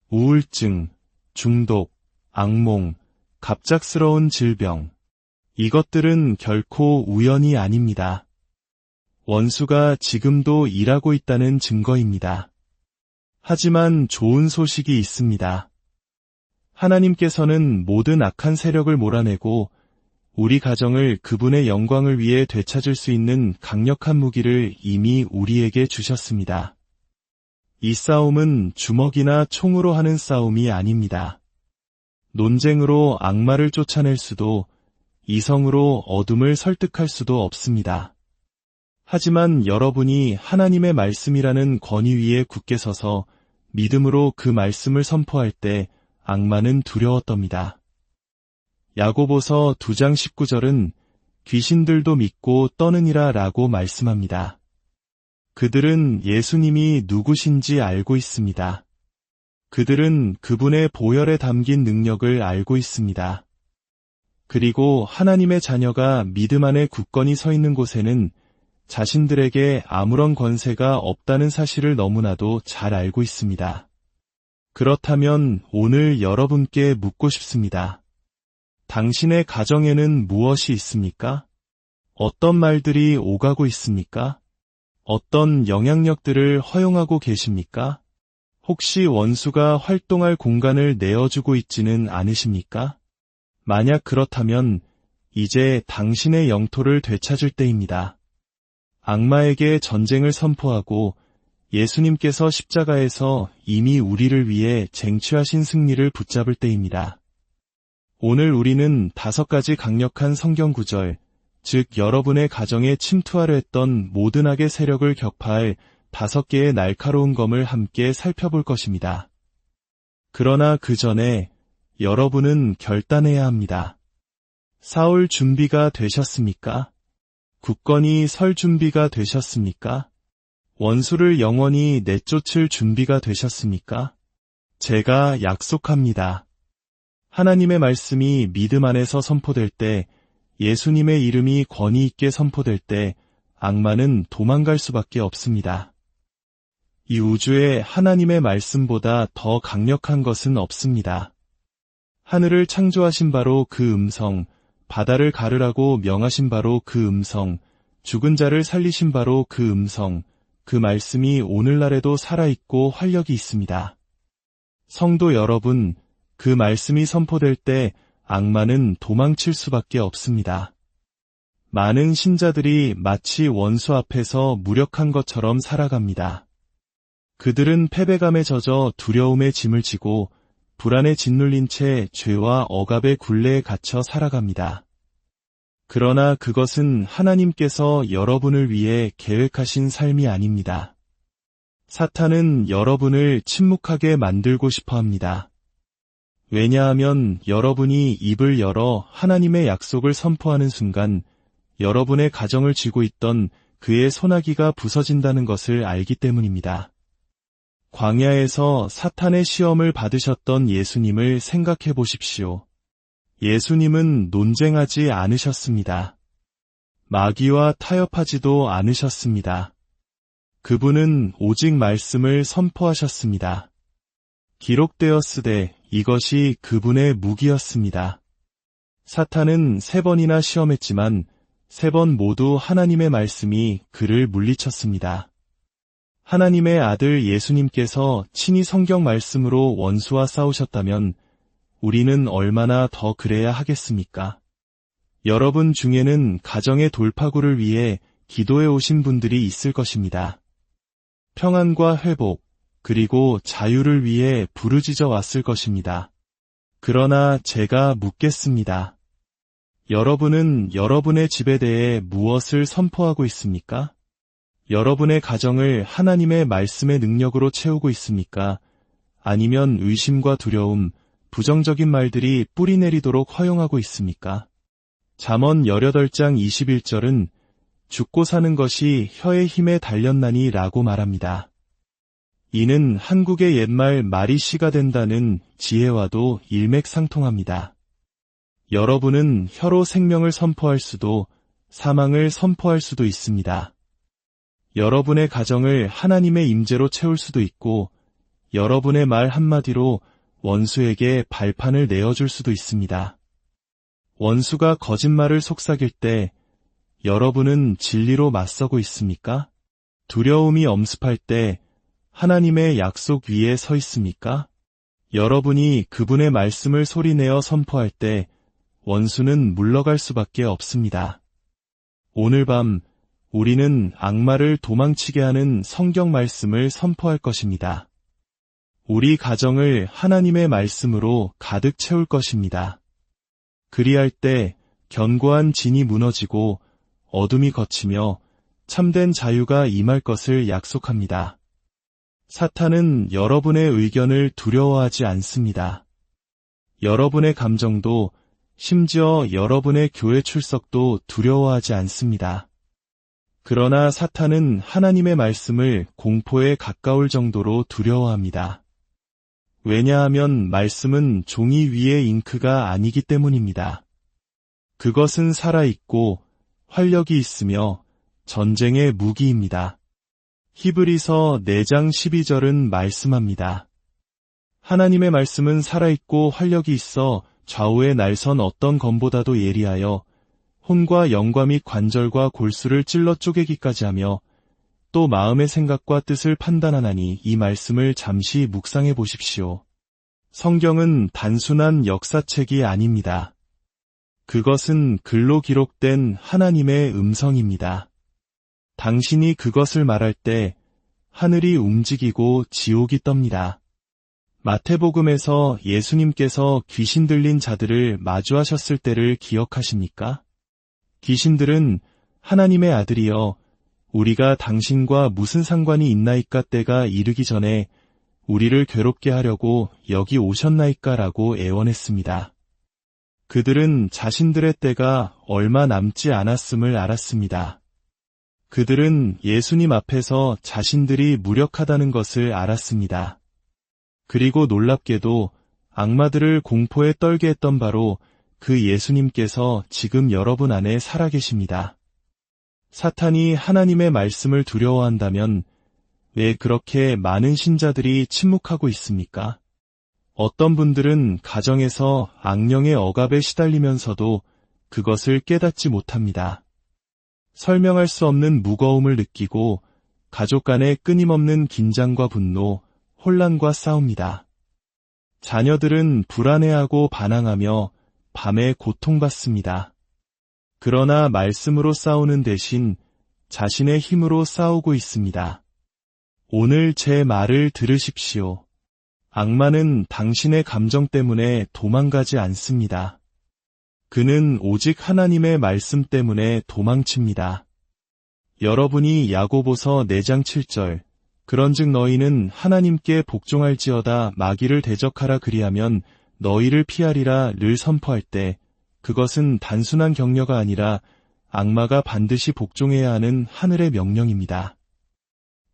우울증, 중독, 악몽, 갑작스러운 질병. 이것들은 결코 우연이 아닙니다. 원수가 지금도 일하고 있다는 증거입니다. 하지만 좋은 소식이 있습니다. 하나님께서는 모든 악한 세력을 몰아내고 우리 가정을 그분의 영광을 위해 되찾을 수 있는 강력한 무기를 이미 우리에게 주셨습니다. 이 싸움은 주먹이나 총으로 하는 싸움이 아닙니다. 논쟁으로 악마를 쫓아낼 수도, 이성으로 어둠을 설득할 수도 없습니다. 하지만 여러분이 하나님의 말씀이라는 권위 위에 굳게 서서 믿음으로 그 말씀을 선포할 때 악마는 두려웠답니다. 야고보서 2장 19절은 귀신들도 믿고 떠느니라 라고 말씀합니다. 그들은 예수님이 누구신지 알고 있습니다. 그들은 그분의 보혈에 담긴 능력을 알고 있습니다. 그리고 하나님의 자녀가 믿음 안에 굳건히 서 있는 곳에는 자신들에게 아무런 권세가 없다는 사실을 너무나도 잘 알고 있습니다. 그렇다면 오늘 여러분께 묻고 싶습니다. 당신의 가정에는 무엇이 있습니까? 어떤 말들이 오가고 있습니까? 어떤 영향력들을 허용하고 계십니까? 혹시 원수가 활동할 공간을 내어주고 있지는 않으십니까? 만약 그렇다면 이제 당신의 영토를 되찾을 때입니다. 악마에게 전쟁을 선포하고 예수님께서 십자가에서 이미 우리를 위해 쟁취하신 승리를 붙잡을 때입니다. 오늘 우리는 5가지 강력한 성경 구절, 즉 여러분의 가정에 침투하려 했던 모든 악의 세력을 격파할 5개의 날카로운 검을 함께 살펴볼 것입니다. 그러나 그 전에 여러분은 결단해야 합니다. 싸울 준비가 되셨습니까? 굳건히 설 준비가 되셨습니까? 원수를 영원히 내쫓을 준비가 되셨습니까? 제가 약속합니다. 하나님의 말씀이 믿음 안에서 선포될 때, 예수님의 이름이 권위 있게 선포될 때 악마는 도망갈 수밖에 없습니다. 이 우주에 하나님의 말씀보다 더 강력한 것은 없습니다. 하늘을 창조하신 바로 그 음성, 바다를 가르라고 명하신 바로 그 음성, 죽은 자를 살리신 바로 그 음성, 그 말씀이 오늘날에도 살아있고 활력이 있습니다. 성도 여러분, 그 말씀이 선포될 때 악마는 도망칠 수밖에 없습니다. 많은 신자들이 마치 원수 앞에서 무력한 것처럼 살아갑니다. 그들은 패배감에 젖어 두려움의 짐을 지고 불안에 짓눌린 채 죄와 억압의 굴레에 갇혀 살아갑니다. 그러나 그것은 하나님께서 여러분을 위해 계획하신 삶이 아닙니다. 사탄은 여러분을 침묵하게 만들고 싶어 합니다. 왜냐하면 여러분이 입을 열어 하나님의 약속을 선포하는 순간 여러분의 가정을 쥐고 있던 그의 소나기가 부서진다는 것을 알기 때문입니다. 광야에서 사탄의 시험을 받으셨던 예수님을 생각해 보십시오. 예수님은 논쟁하지 않으셨습니다. 마귀와 타협하지도 않으셨습니다. 그분은 오직 말씀을 선포하셨습니다. 기록되었으되 이것이 그분의 무기였습니다. 사탄은 3번이나 시험했지만 3번 모두 하나님의 말씀이 그를 물리쳤습니다. 하나님의 아들 예수님께서 친히 성경 말씀으로 원수와 싸우셨다면 우리는 얼마나 더 그래야 하겠습니까? 여러분 중에는 가정의 돌파구를 위해 기도해 오신 분들이 있을 것입니다. 평안과 회복, 그리고 자유를 위해 부르짖어 왔을 것입니다. 그러나 제가 묻겠습니다. 여러분은 여러분의 집에 대해 무엇을 선포하고 있습니까? 여러분의 가정을 하나님의 말씀의 능력으로 채우고 있습니까? 아니면 의심과 두려움, 부정적인 말들이 뿌리 내리도록 허용하고 있습니까? 잠언 18장 21절은 죽고 사는 것이 혀의 힘에 달렸나니 라고 말합니다. 이는 한국의 옛말 말이 씨가 된다는 지혜와도 일맥상통합니다. 여러분은 혀로 생명을 선포할 수도 사망을 선포할 수도 있습니다. 여러분의 가정을 하나님의 임재로 채울 수도 있고 여러분의 말 한마디로 원수에게 발판을 내어줄 수도 있습니다. 원수가 거짓말을 속삭일 때 여러분은 진리로 맞서고 있습니까? 두려움이 엄습할 때 하나님의 약속 위에 서 있습니까? 여러분이 그분의 말씀을 소리내어 선포할 때 원수는 물러갈 수밖에 없습니다. 오늘 밤 우리는 악마를 도망치게 하는 성경 말씀을 선포할 것입니다. 우리 가정을 하나님의 말씀으로 가득 채울 것입니다. 그리할 때 견고한 진이 무너지고 어둠이 걷히며 참된 자유가 임할 것을 약속합니다. 사탄은 여러분의 의견을 두려워하지 않습니다. 여러분의 감정도 심지어 여러분의 교회 출석도 두려워하지 않습니다. 그러나 사탄은 하나님의 말씀을 공포에 가까울 정도로 두려워합니다. 왜냐하면 말씀은 종이 위의 잉크가 아니기 때문입니다. 그것은 살아있고 활력이 있으며 전쟁의 무기입니다. 히브리서 4장 12절은 말씀합니다. 하나님의 말씀은 살아있고 활력이 있어 좌우의 날선 어떤 검보다도 예리하여 혼과 영과 및 관절과 골수를 찔러 쪼개기까지 하며 또 마음의 생각과 뜻을 판단하나니 이 말씀을 잠시 묵상해 보십시오. 성경은 단순한 역사책이 아닙니다. 그것은 글로 기록된 하나님의 음성입니다. 당신이 그것을 말할 때 하늘이 움직이고 지옥이 떱니다. 마태복음에서 예수님께서 귀신 들린 자들을 마주하셨을 때를 기억하십니까? 귀신들은 하나님의 아들이여 우리가 당신과 무슨 상관이 있나이까 때가 이르기 전에 우리를 괴롭게 하려고 여기 오셨나이까 라고 애원했습니다. 그들은 자신들의 때가 얼마 남지 않았음을 알았습니다. 그들은 예수님 앞에서 자신들이 무력하다는 것을 알았습니다. 그리고 놀랍게도 악마들을 공포에 떨게 했던 바로 그 예수님께서 지금 여러분 안에 살아계십니다. 사탄이 하나님의 말씀을 두려워한다면 왜 그렇게 많은 신자들이 침묵하고 있습니까? 어떤 분들은 가정에서 악령의 억압에 시달리면서도 그것을 깨닫지 못합니다. 설명할 수 없는 무거움을 느끼고 가족 간의 끊임없는 긴장과 분노, 혼란과 싸웁니다. 자녀들은 불안해하고 반항하며 밤에 고통받습니다. 그러나 말씀으로 싸우는 대신 자신의 힘으로 싸우고 있습니다. 오늘 제 말을 들으십시오. 악마는 당신의 감정 때문에 도망가지 않습니다. 그는 오직 하나님의 말씀 때문에 도망칩니다. 여러분이 야고보서 4장 7절 그런즉 너희는 하나님께 복종할지어다 마귀를 대적하라 그리하면 너희를 피하리라를 선포할 때 그것은 단순한 격려가 아니라 악마가 반드시 복종해야 하는 하늘의 명령입니다.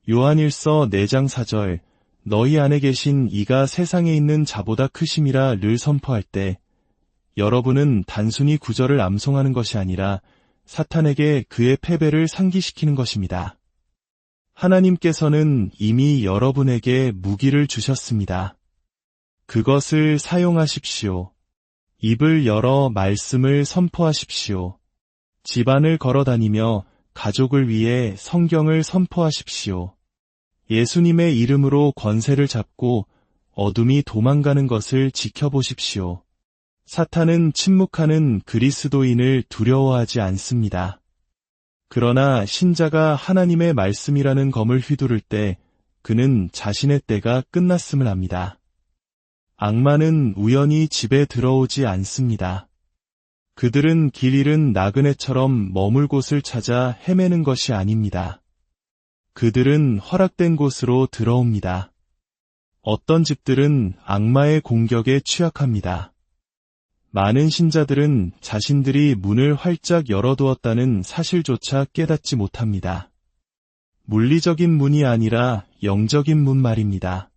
요한일서 4장 4절 너희 안에 계신 이가 세상에 있는 자보다 크심이라를 선포할 때 여러분은 단순히 구절을 암송하는 것이 아니라 사탄에게 그의 패배를 상기시키는 것입니다. 하나님께서는 이미 여러분에게 무기를 주셨습니다. 그것을 사용하십시오. 입을 열어 말씀을 선포하십시오. 집안을 걸어다니며 가족을 위해 성경을 선포하십시오. 예수님의 이름으로 권세를 잡고 어둠이 도망가는 것을 지켜보십시오. 사탄은 침묵하는 그리스도인을 두려워하지 않습니다. 그러나 신자가 하나님의 말씀이라는 검을 휘두를 때 그는 자신의 때가 끝났음을 압니다. 악마는 우연히 집에 들어오지 않습니다. 그들은 길 잃은 나그네처럼 머물 곳을 찾아 헤매는 것이 아닙니다. 그들은 허락된 곳으로 들어옵니다. 어떤 집들은 악마의 공격에 취약합니다. 많은 신자들은 자신들이 문을 활짝 열어두었다는 사실조차 깨닫지 못합니다. 물리적인 문이 아니라 영적인 문 말입니다.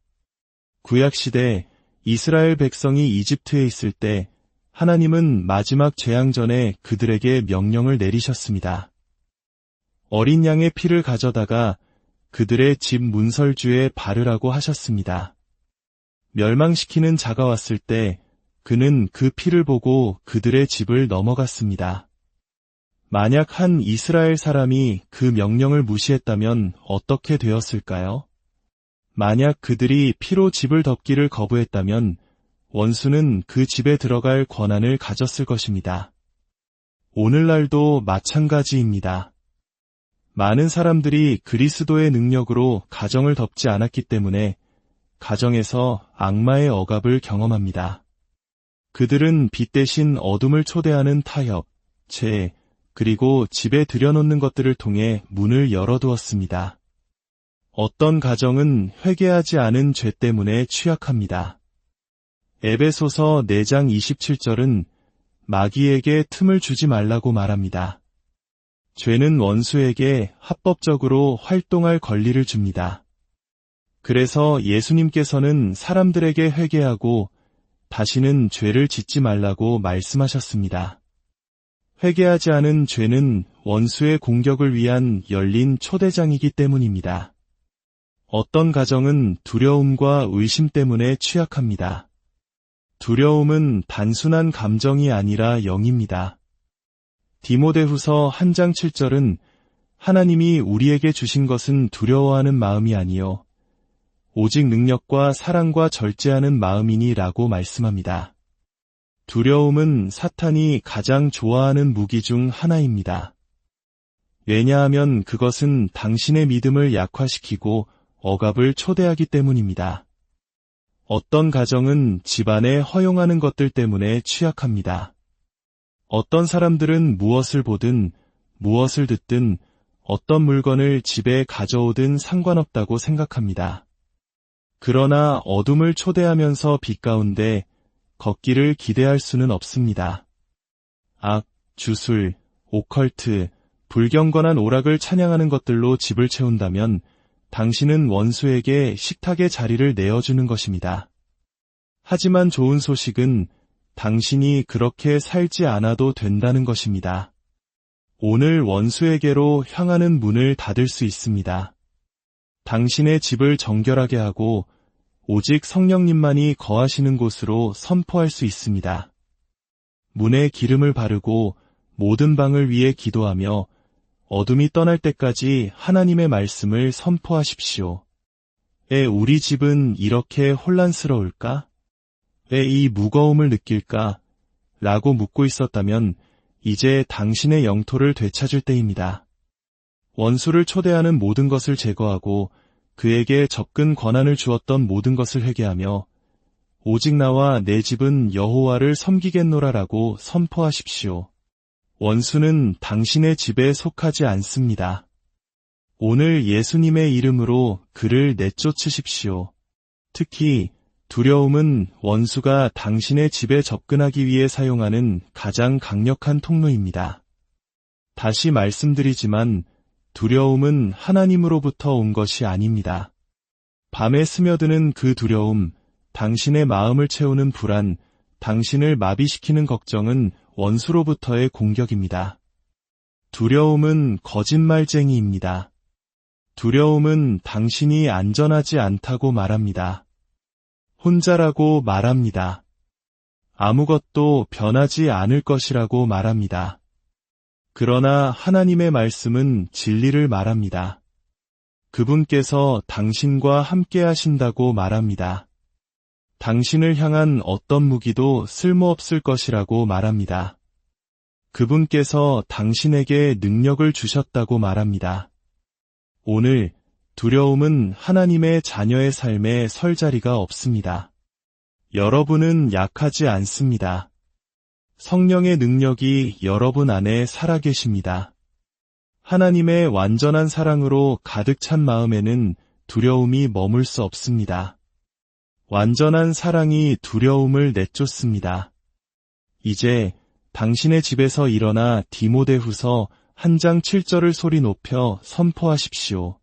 구약시대 이스라엘 백성이 이집트에 있을 때 하나님은 마지막 재앙 전에 그들에게 명령을 내리셨습니다. 어린 양의 피를 가져다가 그들의 집 문설주에 바르라고 하셨습니다. 멸망시키는 자가 왔을 때 그는 그 피를 보고 그들의 집을 넘어갔습니다. 만약 한 이스라엘 사람이 그 명령을 무시했다면 어떻게 되었을까요? 만약 그들이 피로 집을 덮기를 거부했다면 원수는 그 집에 들어갈 권한을 가졌을 것입니다. 오늘날도 마찬가지입니다. 많은 사람들이 그리스도의 능력으로 가정을 덮지 않았기 때문에 가정에서 악마의 억압을 경험합니다. 그들은 빛 대신 어둠을 초대하는 타협, 죄, 그리고 집에 들여놓는 것들을 통해 문을 열어두었습니다. 어떤 가정은 회개하지 않은 죄 때문에 취약합니다. 에베소서 4장 27절은 마귀에게 틈을 주지 말라고 말합니다. 죄는 원수에게 합법적으로 활동할 권리를 줍니다. 그래서 예수님께서는 사람들에게 회개하고 다시는 죄를 짓지 말라고 말씀하셨습니다. 회개하지 않은 죄는 원수의 공격을 위한 열린 초대장이기 때문입니다. 어떤 가정은 두려움과 의심 때문에 취약합니다. 두려움은 단순한 감정이 아니라 영입니다. 디모데후서 1장 7절은 하나님이 우리에게 주신 것은 두려워하는 마음이 아니요 오직 능력과 사랑과 절제하는 마음이니 라고 말씀합니다. 두려움은 사탄이 가장 좋아하는 무기 중 하나입니다. 왜냐하면 그것은 당신의 믿음을 약화시키고 억압을 초대하기 때문입니다. 어떤 가정은 집안에 허용하는 것들 때문에 취약합니다. 어떤 사람들은 무엇을 보든, 무엇을 듣든, 어떤 물건을 집에 가져오든 상관없다고 생각합니다. 그러나 어둠을 초대하면서 빛 가운데 걷기를 기대할 수는 없습니다. 악, 주술, 오컬트, 불경건한 오락을 찬양하는 것들로 집을 채운다면 당신은 원수에게 식탁의 자리를 내어주는 것입니다. 하지만 좋은 소식은 당신이 그렇게 살지 않아도 된다는 것입니다. 오늘 원수에게로 향하는 문을 닫을 수 있습니다. 당신의 집을 정결하게 하고 오직 성령님만이 거하시는 곳으로 선포할 수 있습니다. 문에 기름을 바르고 모든 방을 위해 기도하며 어둠이 떠날 때까지 하나님의 말씀을 선포하십시오. 왜 우리 집은 이렇게 혼란스러울까? 왜 이 무거움을 느낄까? 라고 묻고 있었다면 이제 당신의 영토를 되찾을 때입니다. 원수를 초대하는 모든 것을 제거하고 그에게 접근 권한을 주었던 모든 것을 회개하며 오직 나와 내 집은 여호와를 섬기겠노라라고 선포하십시오. 원수는 당신의 집에 속하지 않습니다. 오늘 예수님의 이름으로 그를 내쫓으십시오. 특히 두려움은 원수가 당신의 집에 접근하기 위해 사용하는 가장 강력한 통로입니다. 다시 말씀드리지만 두려움은 하나님으로부터 온 것이 아닙니다. 밤에 스며드는 그 두려움, 당신의 마음을 채우는 불안, 당신을 마비시키는 걱정은 원수로부터의 공격입니다. 두려움은 거짓말쟁이입니다. 두려움은 당신이 안전하지 않다고 말합니다. 혼자라고 말합니다. 아무것도 변하지 않을 것이라고 말합니다. 그러나 하나님의 말씀은 진리를 말합니다. 그분께서 당신과 함께 하신다고 말합니다. 당신을 향한 어떤 무기도 쓸모없을 것이라고 말합니다. 그분께서 당신에게 능력을 주셨다고 말합니다. 오늘 두려움은 하나님의 자녀의 삶에 설 자리가 없습니다. 여러분은 약하지 않습니다. 성령의 능력이 여러분 안에 살아계십니다. 하나님의 완전한 사랑으로 가득 찬 마음에는 두려움이 머물 수 없습니다. 완전한 사랑이 두려움을 내쫓습니다. 이제 당신의 집에서 일어나 디모데후서 1장 7절을 소리 높여 선포하십시오.